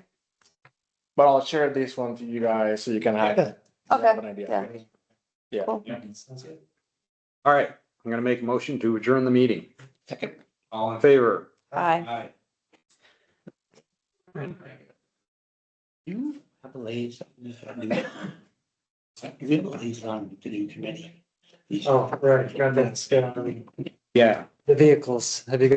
Speaker 2: But I'll share this one to you guys so you can have.
Speaker 1: Yeah.
Speaker 5: Okay,
Speaker 2: have an idea.
Speaker 5: yeah.
Speaker 2: Yeah.
Speaker 5: Cool.
Speaker 3: All right, I'm gonna make a motion to adjourn the meeting.
Speaker 9: Second.
Speaker 3: All in favor?
Speaker 5: bye.
Speaker 9: You have a liaison. You have a liaison with the new committee.
Speaker 1: Oh, right, got that.
Speaker 3: Yeah.
Speaker 1: The vehicles, have you